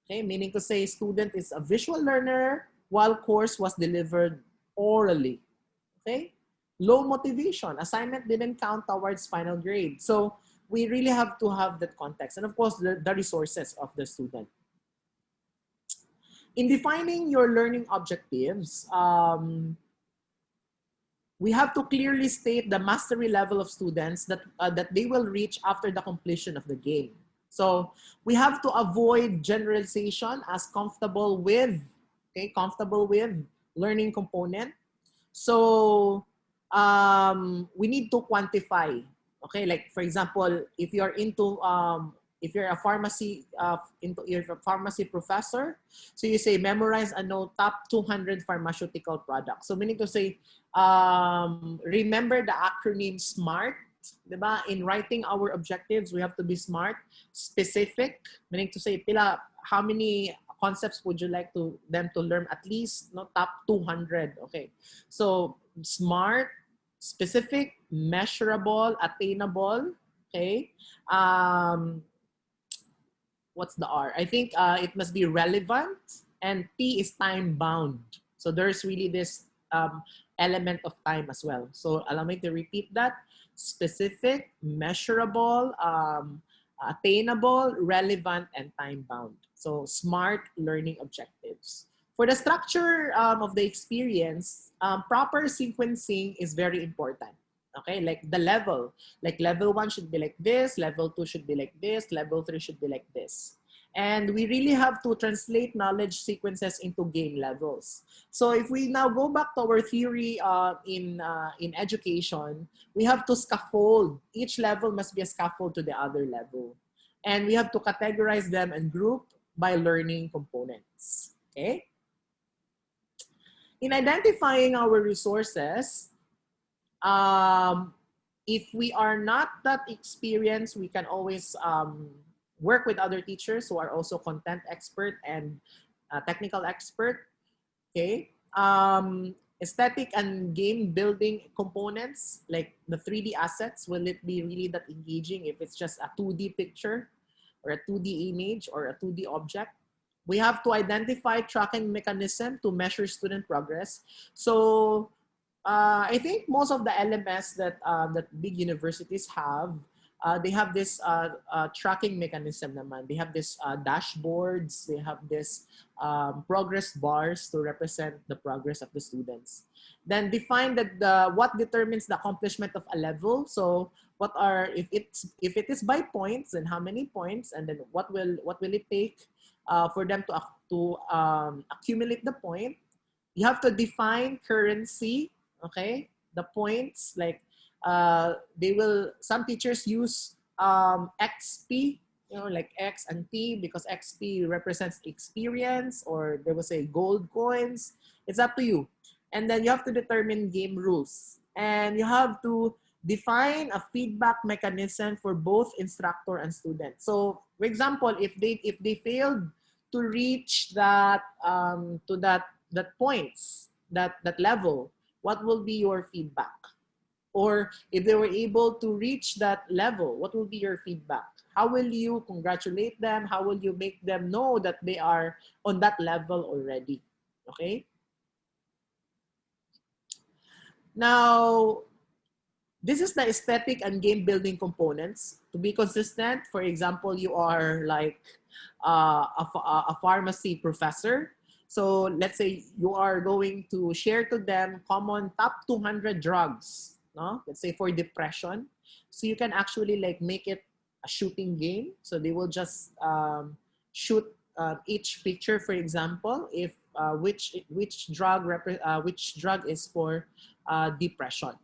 Okay, meaning to say student is a visual learner while course was delivered orally. Okay, low motivation, assignment didn't count towards final grade. So we really have to have that context, and of course the resources of the student. In defining your learning objectives, we have to clearly state the mastery level of students that they will reach after the completion of the game. So we have to avoid generalization as comfortable with learning component. So we need to quantify. Okay, like for example, if you're into if you're a pharmacy you're a pharmacy professor, so you say memorize and know top 200 pharmaceutical products. So meaning to say, remember the acronym SMART. Diba? In writing our objectives, we have to be smart, specific, meaning to say, pila, how many concepts would you like to them to learn at least no top 200. Okay, so smart, specific, measurable, attainable. Okay, um, what's the R? I think it must be relevant, and T is time bound. So there's really this element of time as well. So allow me to repeat that: specific, measurable, attainable, relevant, and time bound. So smart learning objectives. For the structure of the experience, proper sequencing is very important. Okay, like the level. Like level 1 should be like this, level 2 should be like this, level 3 should be like this. And we really have to translate knowledge sequences into game levels. So if we now go back to our theory in education, we have to scaffold. Each level must be a scaffold to the other level. And we have to categorize them and group by learning components. Okay? In identifying our resources, if we are not that experienced, we can always work with other teachers who are also content expert and technical expert. Okay. Aesthetic and game building components, like the 3D assets, will it be really that engaging if it's just a 2D picture or a 2D image or a 2D object? We have to identify tracking mechanism to measure student progress. So I think most of the LMS that big universities have, they have this tracking mechanism naman. They have this dashboards. They have this progress bars to represent the progress of the students. Then define that what determines the accomplishment of a level. So what are if it is by points, then how many points, and then what will it take for them to accumulate the point. You have to define currency. Okay, the points, like some teachers use XP, like X and P, because XP represents experience, or they will say gold coins. It's up to you. And then you have to determine game rules, and you have to define a feedback mechanism for both instructor and student. So for example, if they failed to reach that points, that level, what will be your feedback? Or if they were able to reach that level, what will be your feedback? How will you congratulate them? How will you make them know that they are on that level already? Okay? Now, this is the aesthetic and game building components. To be consistent, for example, you are like a pharmacy professor. So let's say you are going to share to them common top 200 drugs, no? Let's say for depression. So you can actually like make it a shooting game. So they will just shoot each picture, for example, if which drug is for depression.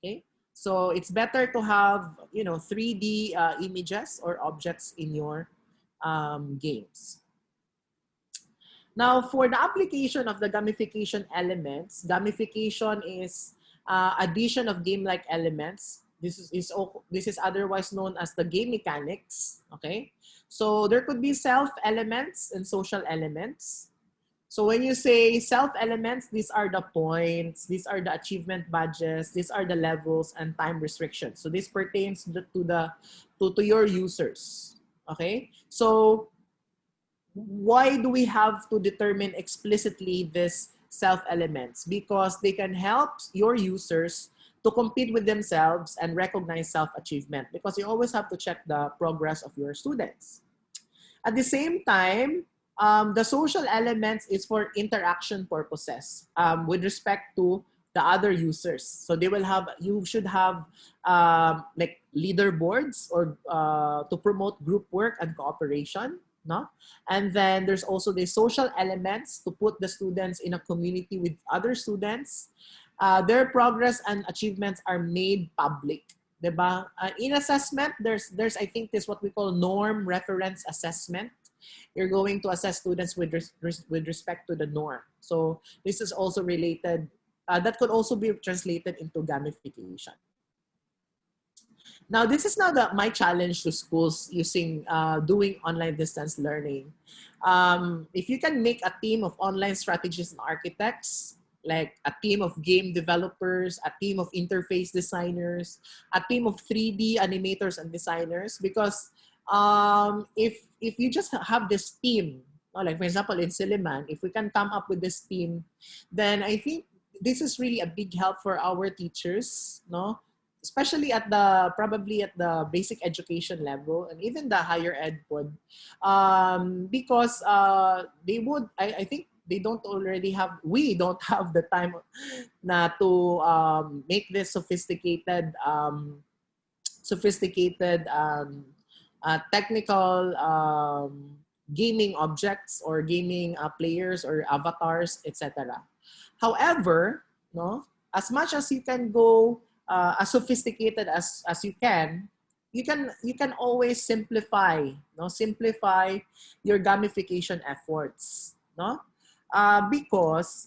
Okay, so it's better to have 3D images or objects in your games. Now, for the application of the gamification elements, gamification is addition of game-like elements. This is otherwise known as the game mechanics. Okay, so there could be self elements and social elements. So when you say self elements, these are the points, these are the achievement badges, these are the levels and time restrictions. So this pertains to your users. Okay, so why do we have to determine explicitly this self elements? Because they can help your users to compete with themselves and recognize self achievement, because you always have to check the progress of your students. At the same time, the social elements is for interaction purposes with respect to the other users. So you should have like leaderboards or to promote group work and cooperation. No? And then there's also the social elements to put the students in a community with other students. Their progress and achievements are made public. Diba? In assessment, there's I think this what we call norm reference assessment. You're going to assess students with with respect to the norm. So this is also related. That could also be translated into gamification. Now, this is now my challenge to schools using doing online distance learning. If you can make a team of online strategists and architects, like a team of game developers, a team of interface designers, a team of 3D animators and designers, because if you just have this team, like for example in Silliman, if we can come up with this team, then I think this is really a big help for our teachers, no? Especially at the probably at the basic education level and even the higher ed would, because they would I think they don't already have we don't have the time na to make this sophisticated technical gaming objects or gaming players or avatars, etc. However, no, as much as you can go as sophisticated as you can always simplify, no, simplify your gamification efforts, no, because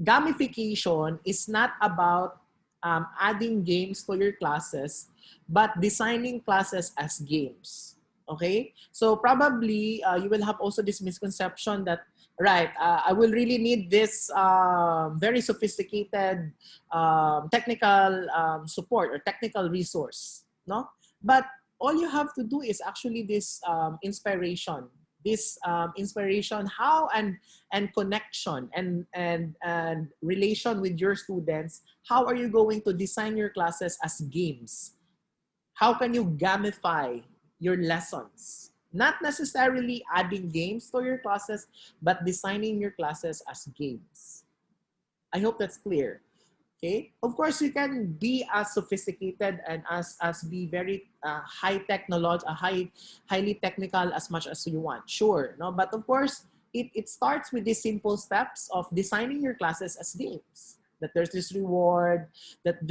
gamification is not about adding games to your classes, but designing classes as games. Okay, so probably you will have also this misconception that, right, I will really need this very sophisticated technical support or technical resource, no? But all you have to do is actually this inspiration, how and connection and relation with your students. How are you going to design your classes as games? How can you gamify your lessons? Not necessarily adding games to your classes, but designing your classes as games. I hope that's clear. Okay. Of course, you can be as sophisticated and as be very highly technical as much as you want. Sure, no. But of course, it starts with these simple steps of designing your classes as games. That there's this reward, that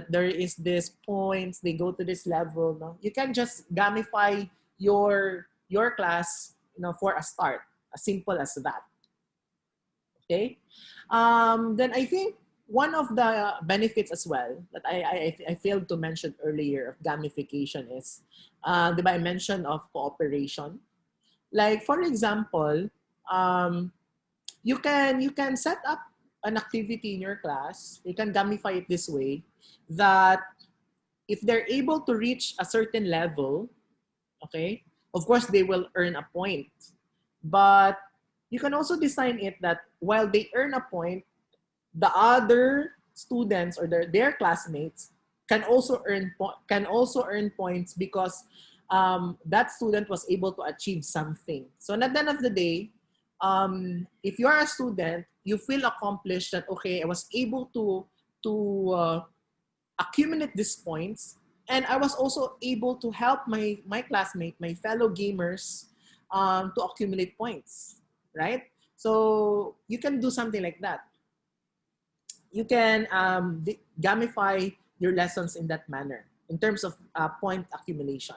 there is this points, they go to this level. No, you can just gamify your class, for a start, as simple as that. Okay, then I think one of the benefits as well that I failed to mention earlier of gamification is, diba I mentioned of cooperation. Like for example, you can set up an activity in your class. You can gamify it this way, that if they're able to reach a certain level, okay, of course they will earn a point. But you can also design it that while they earn a point, the other students or their classmates can also earn points because that student was able to achieve something. So at the end of the day, if you are a student, you feel accomplished that, okay, I was able to accumulate these points, and I was also able to help my classmate, my fellow gamers, to accumulate points, right? So you can do something like that. You can gamify your lessons in that manner in terms of point accumulation.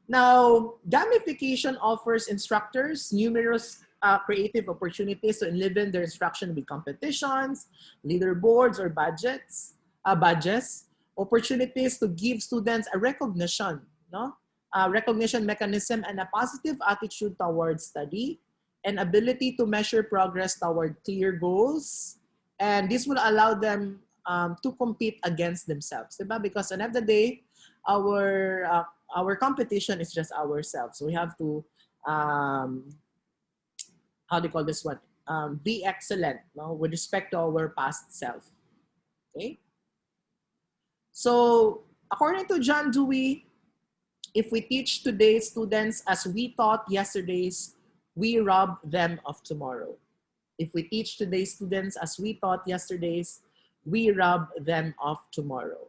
Now, gamification offers instructors numerous creative opportunities to enliven their instruction with competitions, leaderboards, or badges, opportunities to give students a recognition, no? A recognition mechanism and a positive attitude towards study, and ability to measure progress toward clear goals. And this will allow them to compete against themselves, diba? Because at the end of the day, our competition is just ourselves. So we have to, how do you call this one? Be excellent, no? With respect to our past self. Okay. So according to John Dewey, if we teach today's students as we taught yesterday's, we rob them of tomorrow. If we teach today's students as we taught yesterday's, we rob them of tomorrow.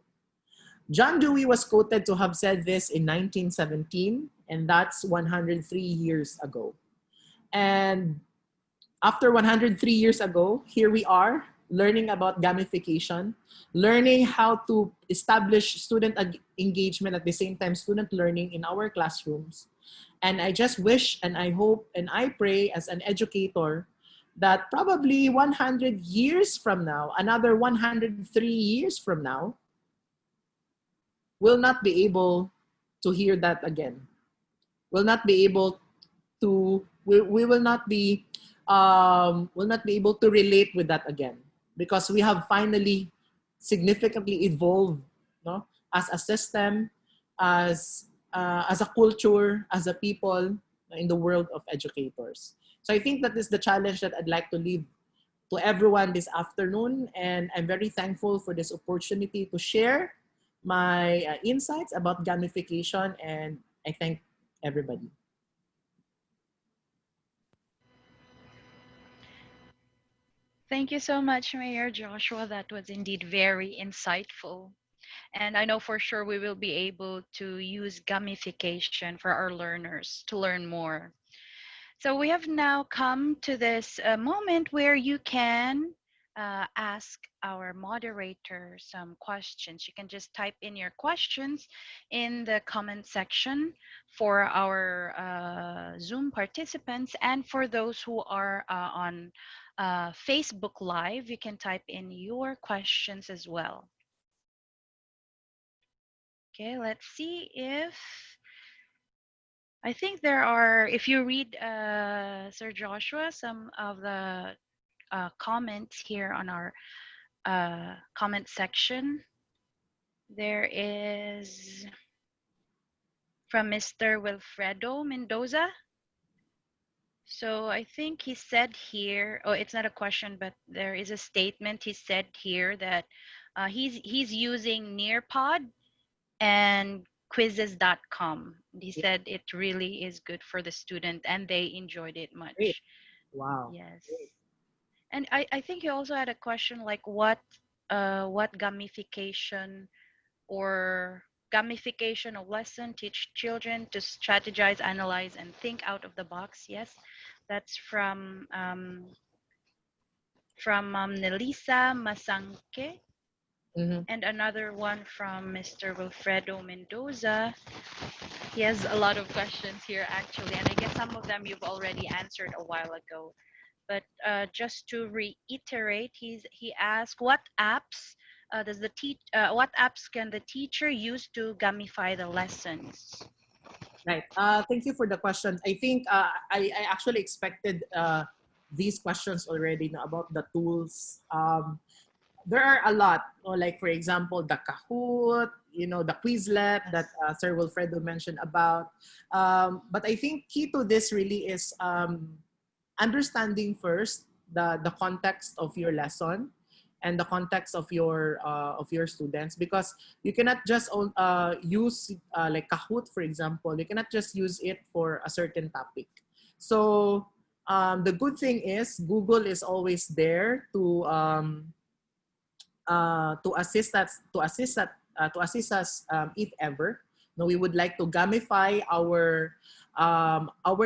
John Dewey was quoted to have said this in 1917, and that's 103 years ago. And after 103 years ago, here we are, learning about gamification, learning how to establish student engagement at the same time student learning in our classrooms. And I just wish and I hope and I pray as an educator that probably 100 years from now, another 103 years from now, will not be able to hear that again. Will not be able to we will not be able to relate with that again, because we have finally significantly evolved, no, as a system, as a culture, as a people in the world of educators. So I think that is the challenge that I'd like to leave to everyone this afternoon, and I'm very thankful for this opportunity to share my insights about gamification, and I thank everybody. Thank you so much, Mayor Joshua. That was indeed very insightful. And I know for sure we will be able to use gamification for our learners to learn more. So we have now come to this moment where you can ask our moderator some questions. You can just type in your questions in the comment section for our Zoom participants, and for those who are on Facebook Live, you can type in your questions as well. Okay, let's see if I think there are, if you read Sir Joshua, some of the comments here on our comment section. There is from Mr. Wilfredo Mendoza. So I think he said here, oh, it's not a question, but there is a statement. He said here that he's using Nearpod and quizzes.com. He Yeah, said it really is good for the student and they enjoyed it great. much. Wow. Yes. And I think you also had a question like what gamification or gamification of lesson teach children to strategize, analyze, and think out of the box. Yes, that's from Nelisa Masanke, Mm-hmm. and another one from Mr. Wilfredo Mendoza. He has a lot of questions here actually, and I guess some of them you've already answered a while ago. But just to reiterate, he asked what apps what apps can the teacher use to gamify the lessons? Right. Thank you for the questions. I think I actually expected these questions already, no, about the tools. There are a lot. Like, for example, the Kahoot, the Quizlet that Yes. Sir Wilfredo mentioned about. But I think key to this really is understanding first the context of your lesson and the context of your students, because you cannot just use like Kahoot, for example. You cannot just use it for a certain topic. So the good thing is Google is always there to assist us to assist us if ever no, we would like to gamify our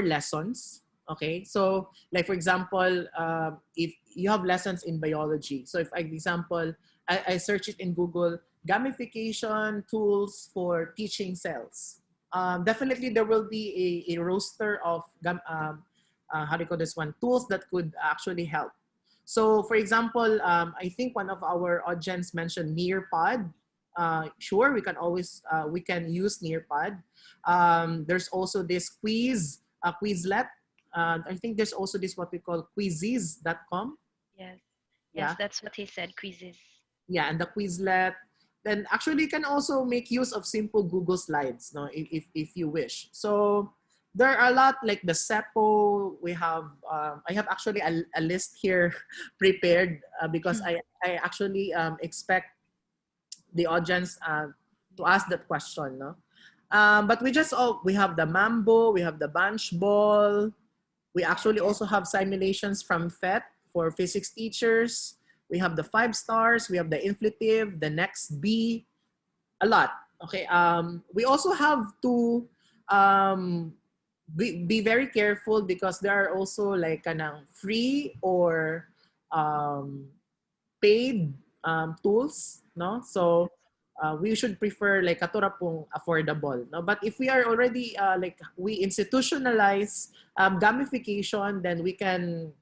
lessons. Okay, so like for example, if you have lessons in biology, so if for example I search it in Google, gamification tools for teaching cells, definitely there will be a roster of how do you call this one, tools that could actually help. So, for example, I think one of our audience mentioned Nearpod. Sure, we can always we can use Nearpod. There's also this Quizlet. I think there's also this what we call quizzes.com. Yes. Yes, Yeah, that's what he said. Quizzes. yeah, and the Quizlet. Then actually you can also make use of simple Google Slides, no, if you wish. So there are a lot like the SEPO. We have I have actually a list here prepared because I actually expect the audience to ask that question, no. But we have the Mambo, we have the Bunch Ball. We actually Yes. also have simulations from FET for physics teachers. We have the 5 stars. We have the inflative, the next B, a lot. Okay. We also have to um, be very careful because there are also like free or um, paid tools, no? So we should prefer like katura pong affordable, no? But if we are already like we institutionalize gamification, then we can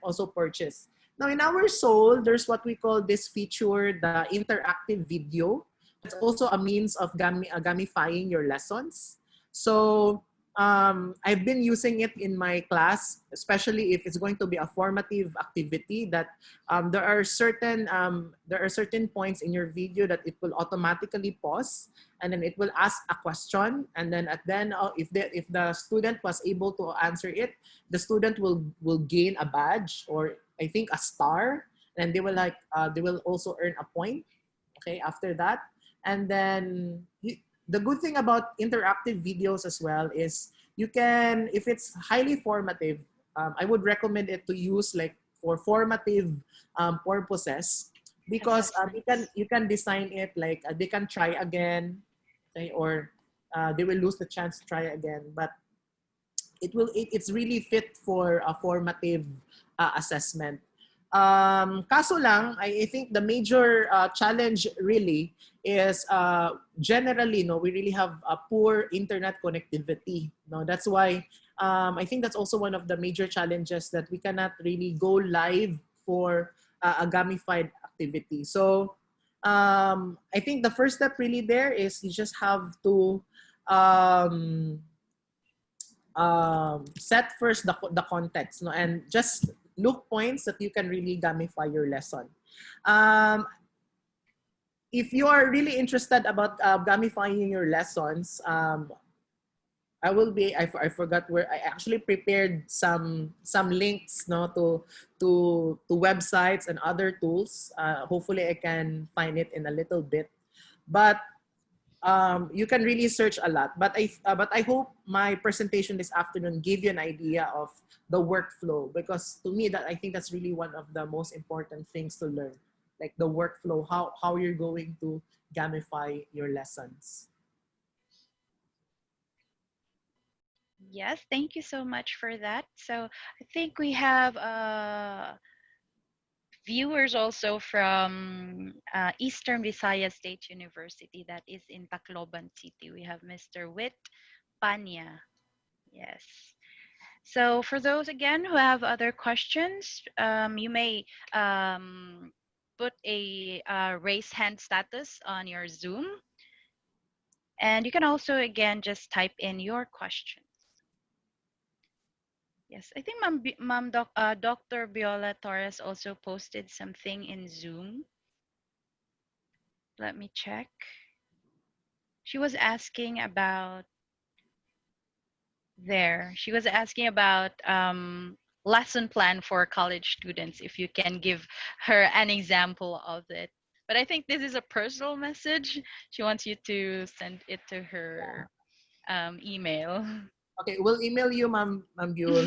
also purchase. Now in our soul, there's what we call this feature, the interactive video. That's also a means of gamifying your lessons. So I've been using it in my class, especially if it's going to be a formative activity. That there are certain points in your video that it will automatically pause, and then it will ask a question, and then if the student was able to answer it, the student will gain a badge, or I think a star, and they will also earn a point. Okay, after that, and then the good thing about interactive videos as well is you can, if it's highly formative, I would recommend it to use like for formative purposes, because Assessments. you can design it like they can try again, okay, or they will lose the chance to try again, but it's really fit for a formative assessment. Kaso lang, I think the major challenge really is generally, no, we really have a poor internet connectivity. No, that's why I think that's also one of the major challenges, that we cannot really go live for a gamified activity. So I think the first step really there is you just have to um, set first the context, no, and just look points that you can really gamify your lesson. um, if you are really interested about gamifying your lessons, I forgot where I actually prepared some links, no, to websites and other tools. Hopefully I can find it in a little bit, but you can really search a lot. But I hope my presentation this afternoon gave you an idea of the workflow, because to me, that I think that's really one of the most important things to learn, like the workflow, how you're going to gamify your lessons. Yes, thank you so much for that. So I think we have viewers also from Eastern Visayas State University, that is in Tacloban City. We have Mr. Wit Panya. Yes. So for those again who have other questions, you may put a raise hand status on your Zoom. And you can also again just type in your questions. Yes, I think Dr. Viola Torres also posted something in Zoom. Let me check. She was asking about She was asking about lesson plan for college students, if you can give her an example of it. But I think this is a personal message. She wants you to send it to her email. Okay, we'll email you, Ma'am Buell.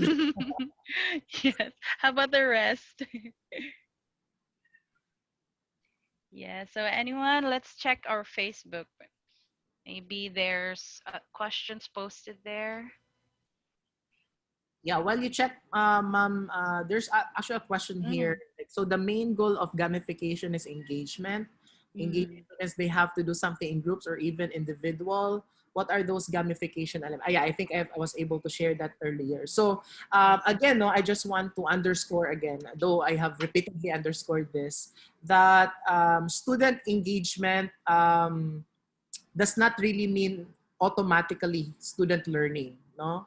Yes. How about the rest? Yeah. So anyone, let's check our Facebook. Maybe there's questions posted there. Yeah, while you check, ma'am, there's actually a question here. Mm. Like, so the main goal of gamification is engagement. Mm. Engagement is they have to do something in groups or even individual. What are those gamification elements? Yeah, I think I was able to share that earlier. So Yes. again, no, I just want to underscore again, though I have repeatedly underscored this, that student engagement does not really mean automatically student learning, no?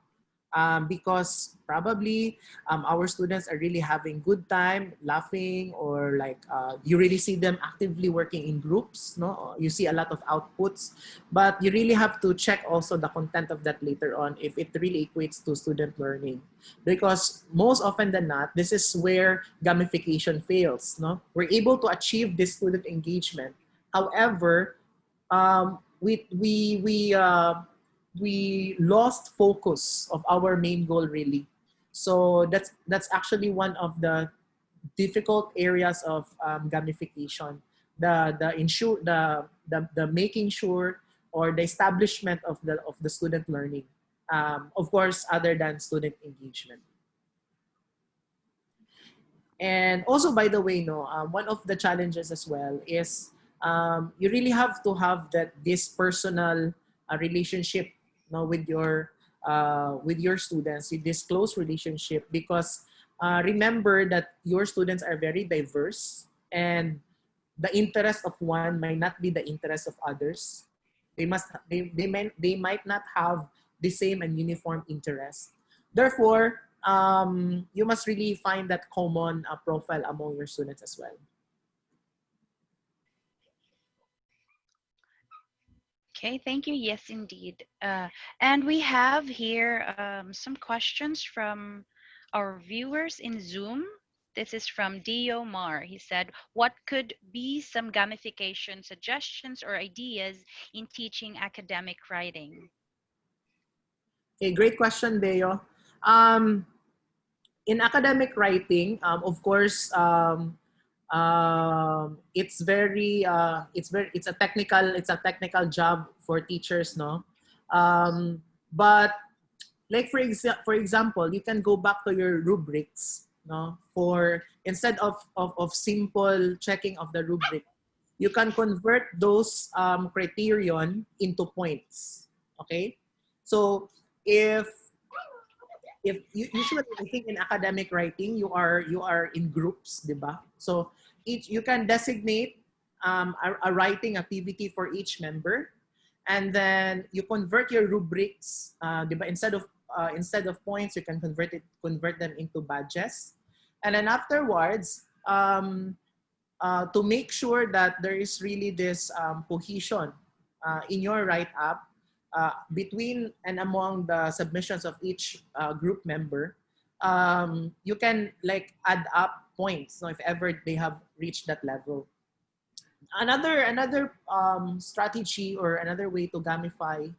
Because probably our students are really having good time laughing, or like you really see them actively working in groups, no, you see a lot of outputs, but you really have to check also the content of that later on, if it really equates to student learning, because most often than not, this is where gamification fails, no, we're able to achieve this student engagement, however, we lost focus of our main goal really. So that's actually one of the difficult areas of gamification. The making sure, or the establishment of the student learning. Of course, other than student engagement. And also, by the way, no, one of the challenges as well is you really have to have that this personal relationship, no, with your students, with this close relationship, because remember that your students are very diverse, and the interest of one might not be the interest of others. They might not have the same and uniform interest. Therefore, you must really find that common profile among your students as well. Okay, thank you. Yes, indeed. And we have here some questions from our viewers in Zoom. This is from Dio Mar. He said, what could be some gamification suggestions or ideas in teaching academic writing? Okay, great question, Deo. Um, in academic writing, of course, it's a technical job for teachers, no. But like for example, you can go back to your rubrics, no, for instead of simple checking of the rubric, you can convert those criterion into points. Okay, so if usually I think in academic writing you are in groups, diba? So each you can designate a writing activity for each member, and then you convert your rubrics, diba? Instead of points, you can convert them into badges, and then afterwards, to make sure that there is really this cohesion in your write-up between and among the submissions of each group member, you can like add up points, so if ever they have reached that level. Another strategy or another way to gamify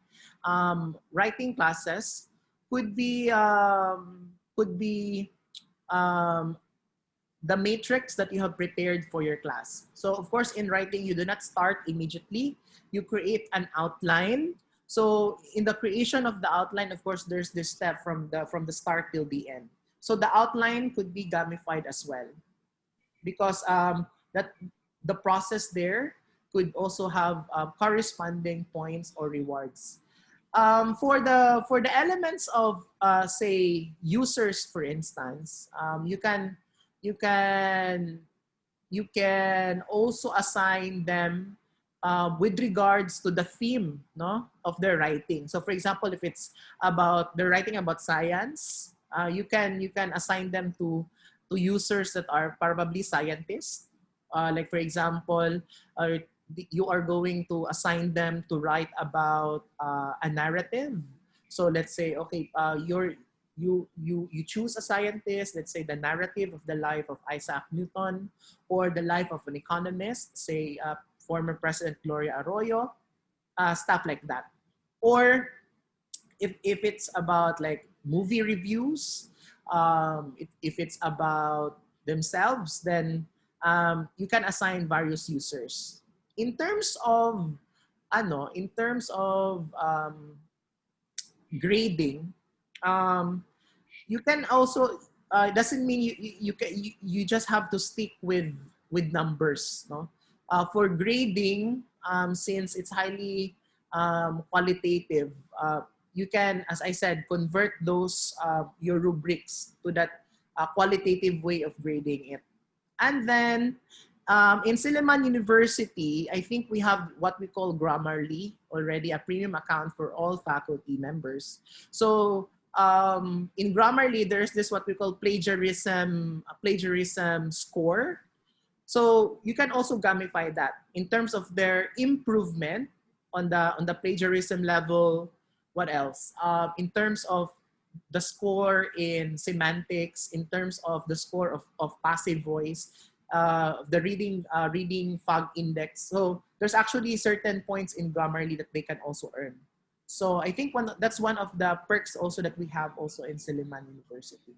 writing classes could be um, the matrix that you have prepared for your class. So of course, in writing, you do not start immediately. You create an outline. So in the creation of the outline, of course, there's this step from the start till the end. So the outline could be gamified as well, because that the process there could also have corresponding points or rewards. For the elements of say users, for instance, you can you can also assign them with regards to the theme, no, of their writing. So for example, if it's about they're writing about science, you can assign them to users that are probably scientists. Like for example, you are going to assign them to write about a narrative. So let's say, okay, you choose a scientist, let's say the narrative of the life of Isaac Newton, or the life of an economist, say former President Gloria Arroyo, stuff like that. Or if it's about like movie reviews, if it's about themselves, then you can assign various users. In terms of grading, um, you can also doesn't mean you just have to stick with numbers, no. For grading, since it's highly qualitative, you can, as I said, convert those your rubrics to that qualitative way of grading it. And then in Silliman University, I think we have what we call Grammarly already, a premium account for all faculty members. So in Grammarly, there's this what we call plagiarism score. So you can also gamify that in terms of their improvement on the plagiarism level. What else? In terms of the score in semantics, in terms of the score of passive voice, the reading fog index. So there's actually certain points in Grammarly that they can also earn. So I think that's one of the perks also that we have also in Silliman University.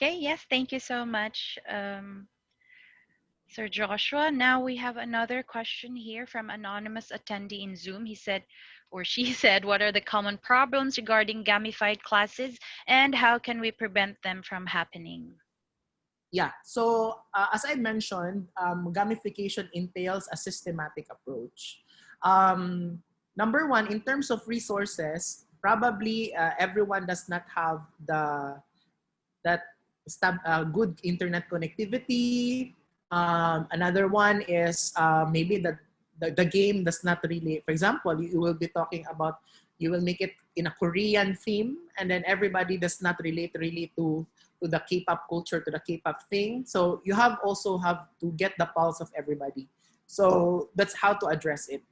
Okay, yes, thank you so much, Sir Joshua. Now we have another question here from anonymous attendee in Zoom. He said, or she said, what are the common problems regarding gamified classes and how can we prevent them from happening? Yeah, so as I mentioned, gamification entails a systematic approach. Number one, in terms of resources, probably everyone does not have good internet connectivity. Another one is maybe the game does not really, for example, you will be talking about, you will make it in a Korean theme, and then everybody does not relate really to the K-pop culture, to the K-pop thing. So you also have to get the pulse of everybody. So that's how to address it.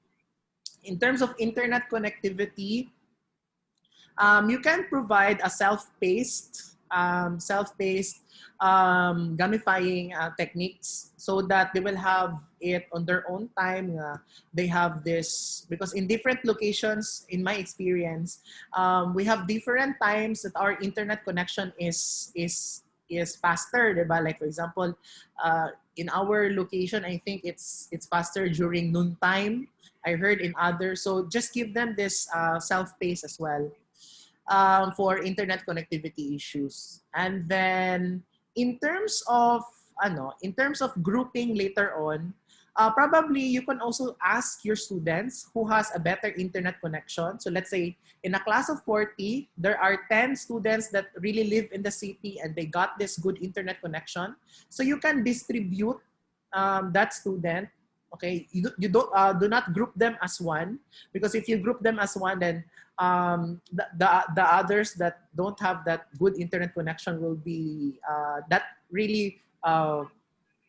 In terms of internet connectivity, you can provide a self-paced gamifying techniques so that they will have it on their own time. They have this because in different locations, in my experience, we have different times that our internet connection is faster, diba? Like for example, in our location, I think it's faster during noontime. I heard in others, so just give them this self-pace as well for internet connectivity issues. And then in terms of grouping later on, probably you can also ask your students who has a better internet connection. So let's say in a class of 40, there are 10 students that really live in the city and they got this good internet connection. So you can distribute that student. Okay, you don't do not group them as one, because if you group them as one, then the others that don't have that good internet connection will be that really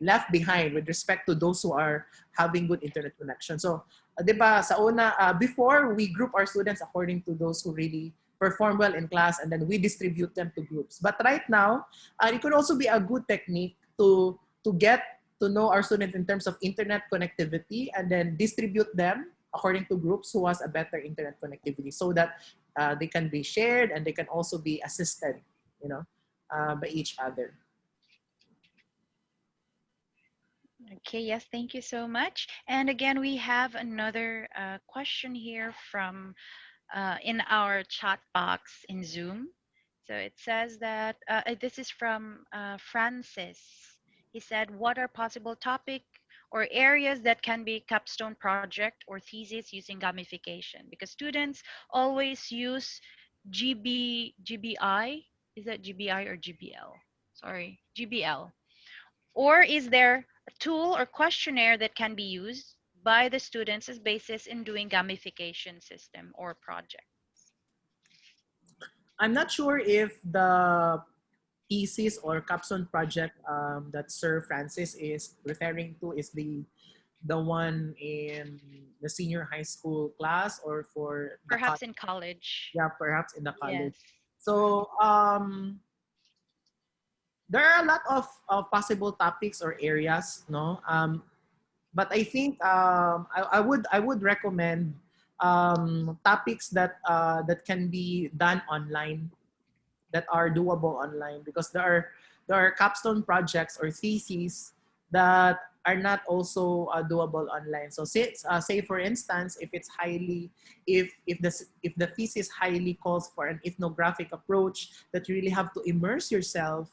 left behind with respect to those who are having good internet connection. So, di ba, sa una, before we group our students according to those who really perform well in class, and then we distribute them to groups. But right now, it could also be a good technique to get to know our students in terms of internet connectivity, and then distribute them according to groups who has a better internet connectivity, so that they can be shared and they can also be assisted, by each other. Okay, yes, thank you so much. And again, we have another question here from in our chat box in Zoom. So it says that this is from Francis. He said, what are possible topic or areas that can be capstone project or thesis using gamification? Because students always use GBI. Is that GBI or GBL? Sorry, GBL. Or is there a tool or questionnaire that can be used by the students as basis in doing gamification system or project? I'm not sure if the thesis or capstone project that Sir Francis is referring to is the one in the senior high school class, or for the Perhaps in college. yeah, perhaps in the college. Yes. So there are a lot of possible topics or areas, no. But I think I would recommend topics that can be done online, that are doable online, because there are capstone projects or theses that are not also doable online. So say for instance, if the thesis highly calls for an ethnographic approach, that you really have to immerse yourself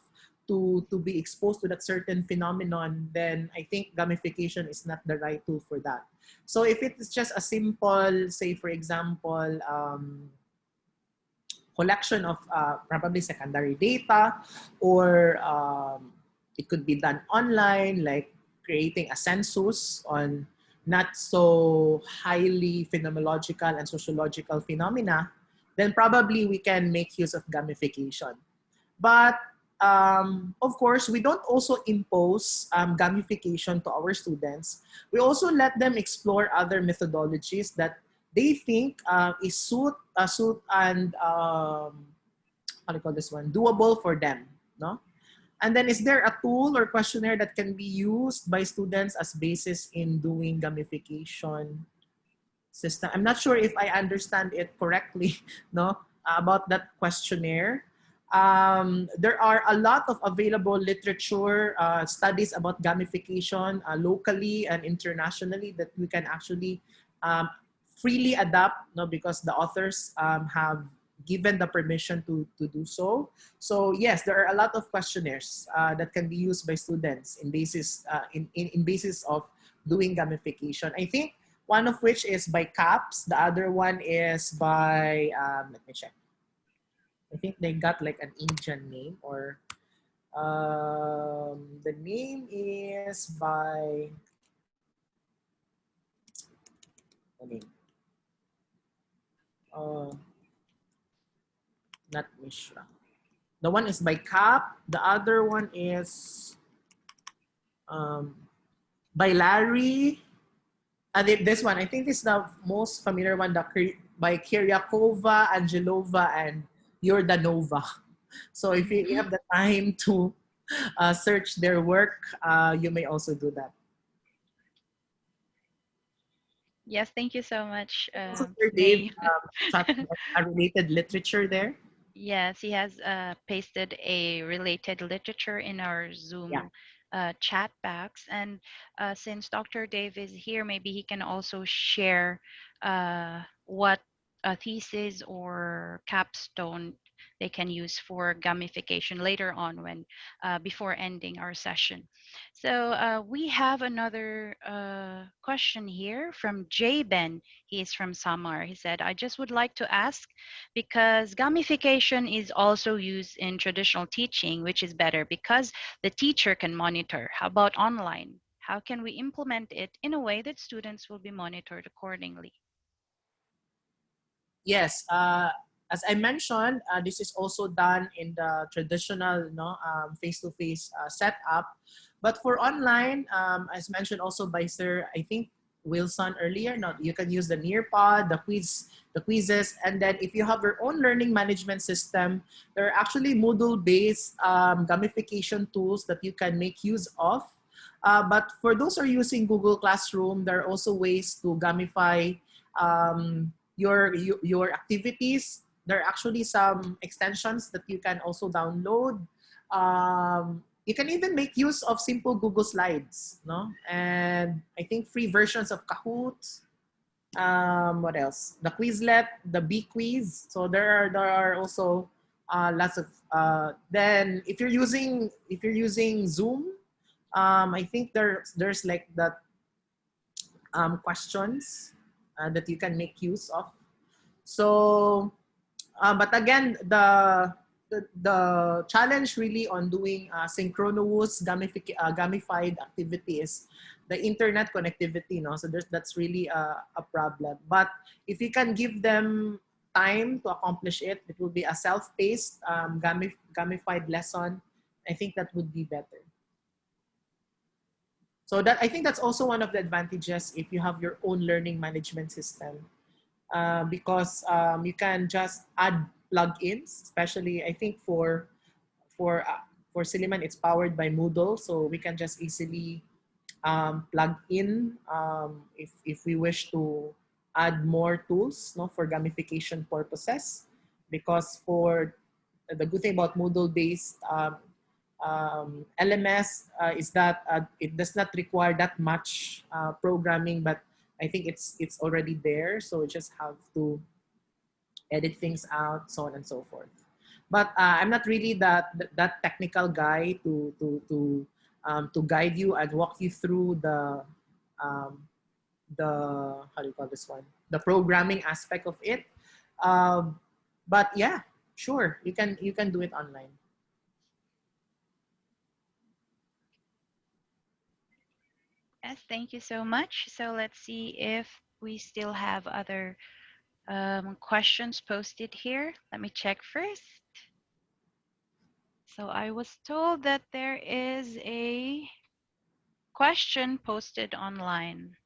to be exposed to that certain phenomenon, then I think gamification is not the right tool for that. So if it's just a simple, say for example, collection of probably secondary data, or it could be done online, like creating a census on not so highly phenomenological and sociological phenomena, then probably we can make use of gamification. But of course, we don't also impose gamification to our students. We also let them explore other methodologies that they think is suit and how do you call this one, doable for them, no? And then, is there a tool or questionnaire that can be used by students as basis in doing gamification system? I'm not sure if I understand it correctly, no, about that questionnaire. There are a lot of available literature, studies about gamification locally and internationally that we can actually freely adapt, no, because the authors have given the permission to do so. So yes, there are a lot of questionnaires that can be used by students in basis of doing gamification. I think one of which is by CAPS. The other one is by let me check. I think they got like an Indian name, or the name is by, I mean, uh, not Mishra. The one is by Cap. The other one is um, by Larry. And this one, I think, is the most familiar one, by Kiryakova, Angelova, and Yordanova. So if you have the time to search their work, you may also do that. Yes, thank you so much, Also, Sir Dave May. chat a related literature there. Yes, he has pasted a related literature in our Yeah. Zoom chat box. And since Dr. Dave is here, maybe he can also share what a thesis or capstone they can use for gamification later on when before ending our session. So we have another question here from Jay Ben. He is from Samar. He said, I just would like to ask, because gamification is also used in traditional teaching, which is better because the teacher can monitor. How about online? How can we implement it in a way that students will be monitored accordingly? Yes, as I mentioned, this is also done in the traditional, face-to-face setup. But for online, as mentioned also by Sir, I think Wilson earlier, no, you can use the Nearpod, the quizzes, and then if you have your own learning management system, there are actually Moodle-based gamification tools that you can make use of. But for those who are using Google Classroom, there are also ways to gamify your activities. There are actually some extensions that you can also download. You can even make use of simple Google Slides, no? And I think free versions of Kahoot. What else? The Quizlet, the B Quiz. So there are also lots of. Then if you're using Zoom, I think there's like that questions that you can make use of. So, but again, the challenge really on doing synchronous gamified activity is the internet connectivity. No, so that's really a problem. But if you can give them time to accomplish it, it will be a self-paced gamified lesson. I think that would be better. So that, I think that's also one of the advantages if you have your own learning management system, because you can just add plugins. Especially, I think for uh, for Silliman, it's powered by Moodle, so we can just easily plug in if we wish to add more tools, no, for gamification purposes. Because for the good thing about Moodle-based LMS is that it does not require that much programming, but I think it's already there, so we just have to edit things out, so on and so forth. But I'm not really that technical guy to guide you and walk you through um, the how do you call this one, the programming aspect of it. Um, but yeah, sure, you can do it online. Yes, thank you so much. So let's see if we still have other questions posted here. Let me check first. So I was told that there is a question posted online.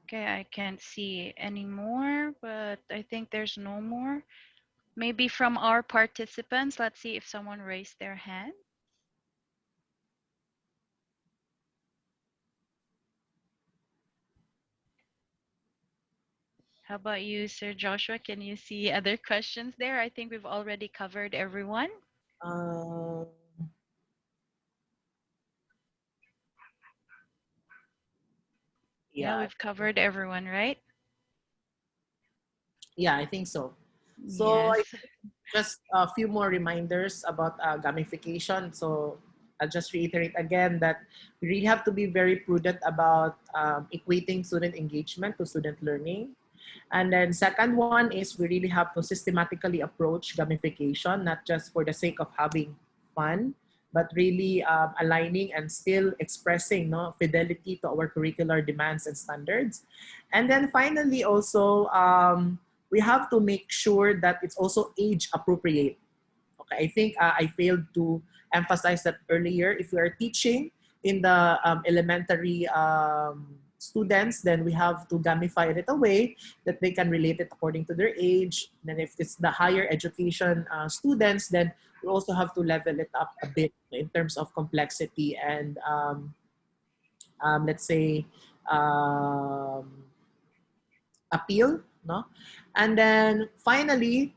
Okay, I can't see any more, but I think there's no more. Maybe from our participants. Let's see if someone raised their hand. How about you, Sir Joshua? Can you see other questions there? I think we've already covered everyone. Uh, Yeah, yeah, we've covered everyone, right? yeah, I think so. So Yes. just a few more reminders about gamification. So I'll just reiterate again that we really have to be very prudent about equating student engagement to student learning. And then second one is we really have to systematically approach gamification, not just for the sake of having fun, but really aligning and still expressing no fidelity to our curricular demands and standards. And then finally also we have to make sure that it's also age appropriate. Okay, I think I failed to emphasize that earlier. If we are teaching in the elementary students, then we have to gamify it in a way that they can relate it according to their age. Then if it's the higher education students, then we also have to level it up a bit in terms of complexity and let's say um, appeal, no? And then finally,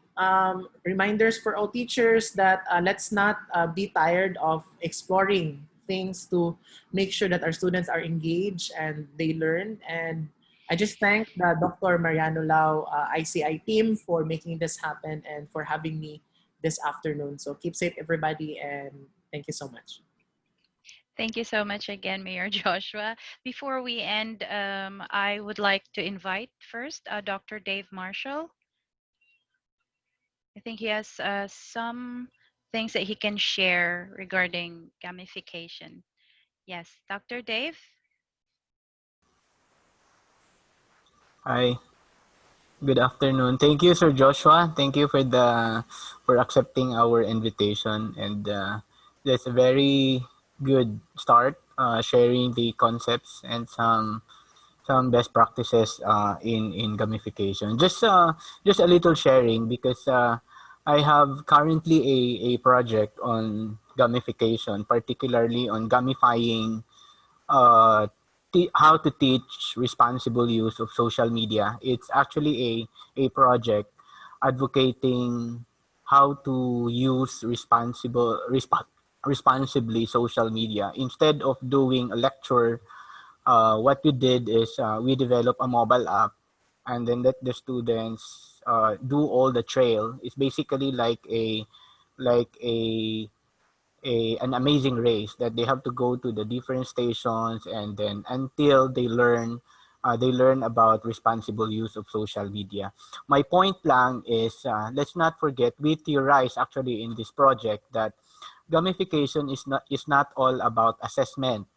reminders for all teachers that let's not be tired of exploring things to make sure that our students are engaged and they learn. And I just thank the Dr. Mariano Lau ICI team for making this happen and for having me this afternoon. So keep safe, everybody, and thank you so much. Thank you so much again, Mayor Joshua. Before we end, I would like to invite first Dr. Dave Marshall. I think he has some things that he can share regarding gamification. Yes, Dr. Dave? Hi, good afternoon. Thank you, Sir Joshua. Thank you for accepting our invitation, and that's a very good start. Sharing the concepts and some best practices in gamification. Just a little sharing because I have currently a project on gamification, particularly on gamifying uh, how to teach responsible use of social media. It's actually a project advocating how to use responsibly social media. Instead of doing a lecture, what we did is we developed a mobile app and then let the students do all the trail. It's basically like an amazing race that they have to go to the different stations and then until they learn about responsible use of social media. My point lang is let's not forget we theorize actually in this project that gamification is not all about assessment.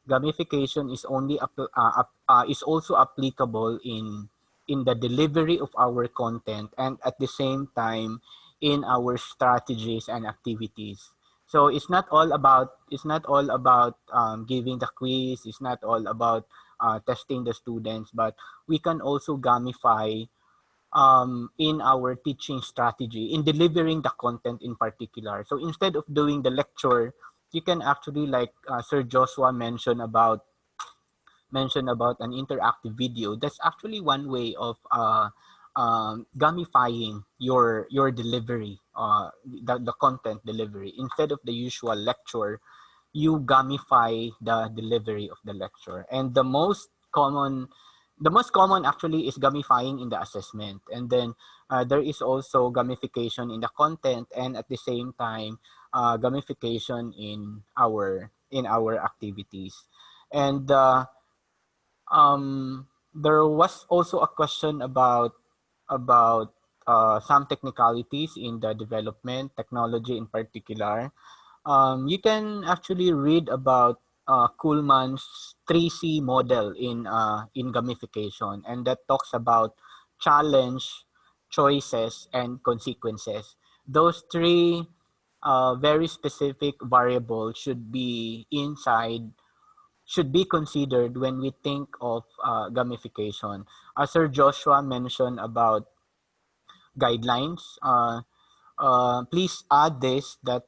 Gamification is also applicable in the delivery of our content and at the same time in our strategies and activities. So it's not all about giving the quiz. It's not all about testing the students, but we can also gamify in our teaching strategy in delivering the content in particular. So instead of doing the lecture, you can actually like Sir Joshua mentioned about an interactive video. That's actually one way of gamifying your delivery, the content delivery. Instead of the usual lecture, you gamify the delivery of the lecture. And the most common actually is gamifying in the assessment. And then there is also gamification in the content, and at the same time, gamification in our activities. And there was also a question about some technicalities in the development technology in particular. You can actually read about Kuhlman's 3C model in gamification, and that talks about challenge, choices, and consequences. Those three very specific variables should be considered when we think of gamification. As Sir Joshua mentioned about guidelines, please add this that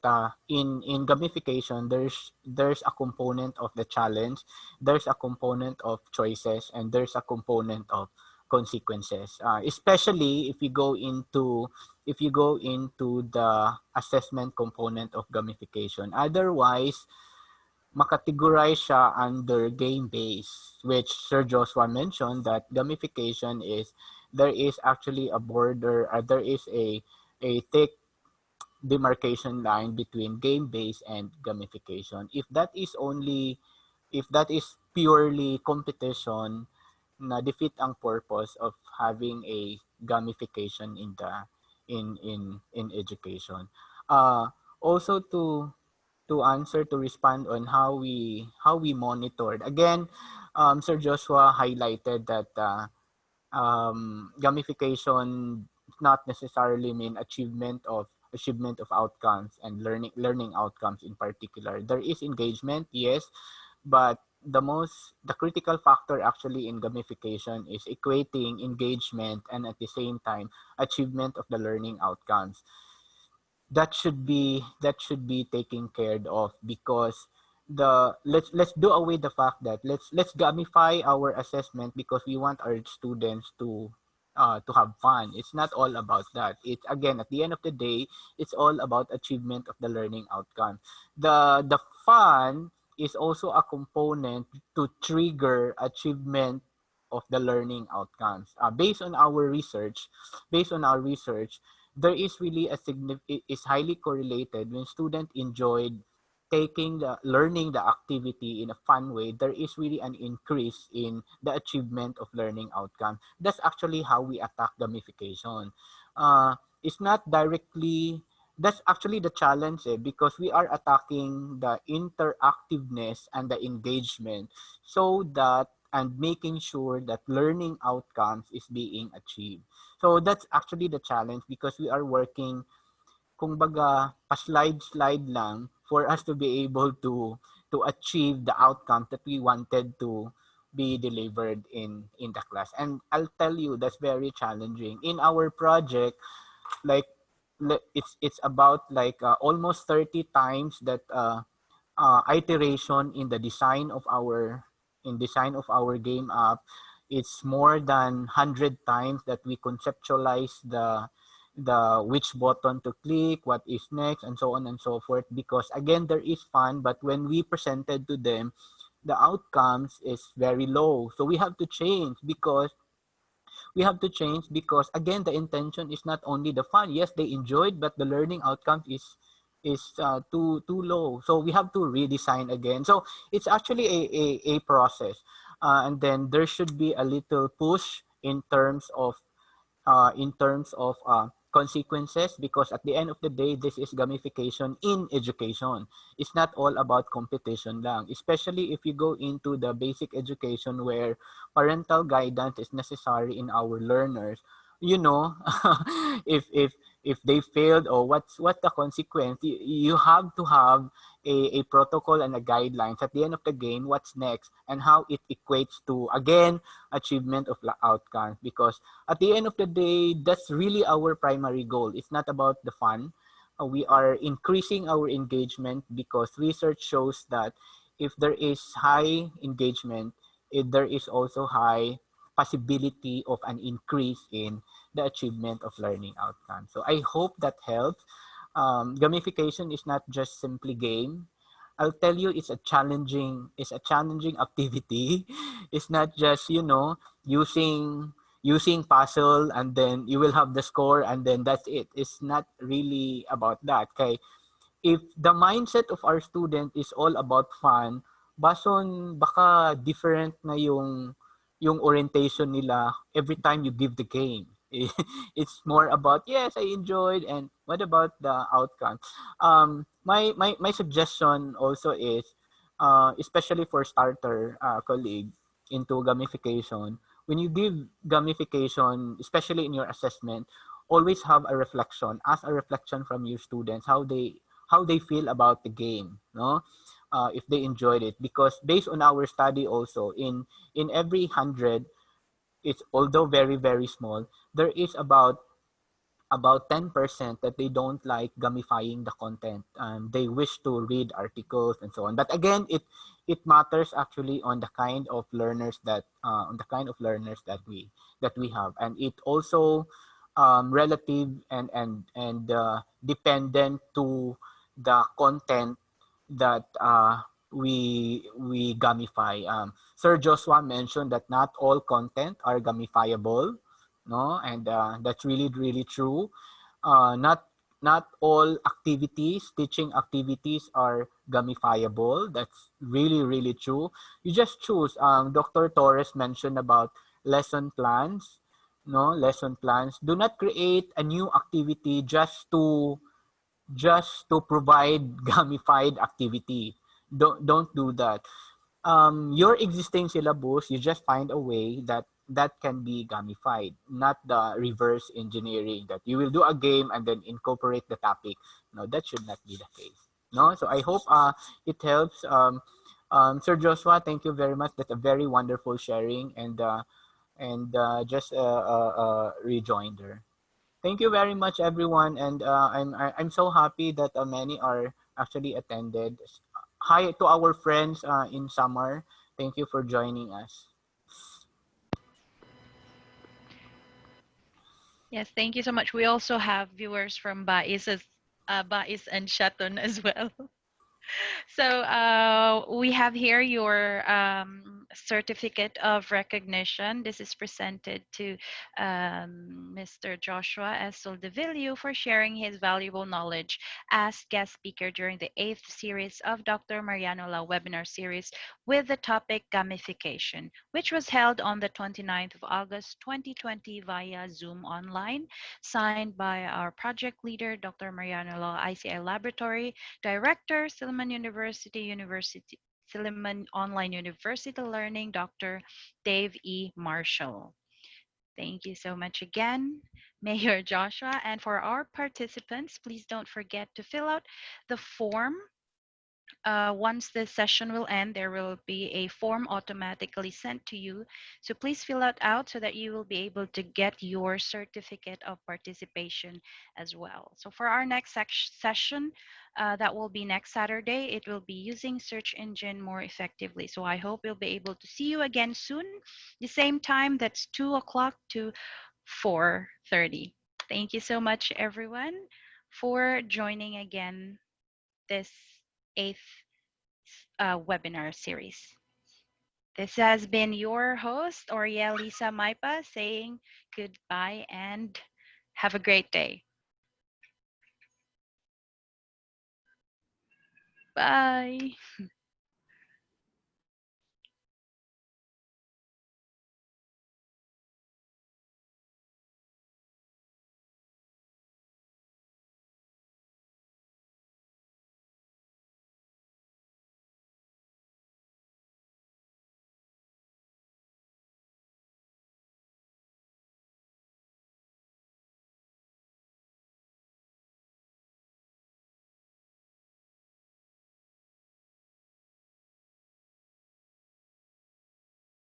in gamification there's a component of the challenge, there's a component of choices, and there's a component of consequences, especially if you go into the assessment component of gamification. Otherwise, makategorize siya under game-based, which Sir Joshua mentioned that gamification is there is actually a border, there is a thick demarcation line between game-based and gamification. If that is purely competition, na defeat ang purpose of having a gamification in the in education. Also to answer to respond on how we monitored again, Sir Joshua highlighted that gamification not necessarily mean achievement of outcomes and learning outcomes in particular. There is engagement, yes, but the critical factor actually in gamification is equating engagement and at the same time achievement of the learning outcomes. That should be taken care of, because the let's do away the fact that let's gamify our assessment because we want our students to have fun. It's not all about that. It's again, at the end of the day, it's all about achievement of the learning outcome. The fun is also a component to trigger achievement of the learning outcomes. Based on our research, there is really is highly correlated when student enjoyed taking the learning the activity in a fun way. There is really an increase in the achievement of learning outcome. That's actually how we attack gamification. It's not directly, that's actually the challenge, because we are attacking the interactiveness and the engagement, so that and making sure that learning outcomes is being achieved. So that's actually the challenge, because we are working, kumbaga, pa-slide lang for us to be able to achieve the outcome that we wanted to be delivered in the class. And I'll tell you, that's very challenging. In our project, like it's about like almost 30 times that iteration in the design of our game app. It's more than 100 times that we conceptualize the which button to click, what is next, and so on and so forth. Because again, there is fun, but when we presented to them, the outcomes is very low. So we have to change because again, the intention is not only the fun. Yes, they enjoyed, but the learning outcomes is too low. So we have to redesign again. So it's actually a process, and then there should be a little push in terms of consequences, because at the end of the day, this is gamification in education. It's not all about competition lang, especially if you go into the basic education where parental guidance is necessary in our learners. You know, if if they failed, or what's the consequence, you have to have a protocol and a guidelines at the end of the game, what's next, and how it equates to again achievement of outcomes. Because at the end of the day, that's really our primary goal. It's not about the fun. We are increasing our engagement because research shows that if there is high engagement, there is also high possibility of an increase in the achievement of learning outcomes. So I hope that helps. Gamification is not just simply game. I'll tell you, it's a challenging activity. It's not just, using puzzle and then you will have the score and then that's it. It's not really about that. Okay, if the mindset of our student is all about fun, bason baka different na yung orientation nila every time you give the game. It's more about, yes, I enjoyed, and what about the outcome? My suggestion also is, especially for starter colleague into gamification, when you give gamification, especially in your assessment, always have a reflection, ask a reflection from your students, how they feel about the game, no? If they enjoyed it, because based on our study also, in every 100, it's although very very small, there is about about 10% that they don't like gamifying the content. They wish to read articles and so on. But again, it matters actually on the kind of learners that we have, and it also relative and dependent to the content that we gamify. Sir Joshua mentioned that not all content are gamifiable, no, and that's really true. Not all activities, teaching activities, are gamifiable. That's really true. You just choose. Dr. Torres mentioned about lesson plans. No, lesson plans. Do not create a new activity just to provide gamified activity. Don't do that. Your existing syllabus, you just find a way that can be gamified, not the reverse engineering that you will do a game and then incorporate the topic. No, that should not be the case. No, so I hope it helps. Sir Joshua, thank you very much. That's a very wonderful sharing and just a rejoinder. Thank you very much, everyone, and I'm so happy that many are actually attended. Hi to our friends in summer. Thank you for joining us. Yes, thank you so much. We also have viewers from Bais and Shaton as well. So we have here your certificate of recognition. This is presented to Mr. Joshua S. Soldivillo for sharing his valuable knowledge as guest speaker during the 8th series of Dr. Mariano La webinar series with the topic gamification, which was held on the 29th of August 2020 via Zoom online, signed by our project leader, Dr. Mariano La, ICI Laboratory, Director, Silliman University, Silliman Online University Learning, Dr. Dave E. Marshall. Thank you so much again, Mayor Joshua. And for our participants, please don't forget to fill out the form. Once the session will end, there will be a form automatically sent to you. So please fill it out so that you will be able to get your certificate of participation as well. So for our next session, that will be next Saturday, it will be using search engine more effectively. So I hope we'll be able to see you again soon. The same time, that's 2 o'clock to 4:30. Thank you so much, everyone, for joining again this 8th webinar series. This has been your host, Oriel Lisa Maipa, saying goodbye and have a great day. Bye.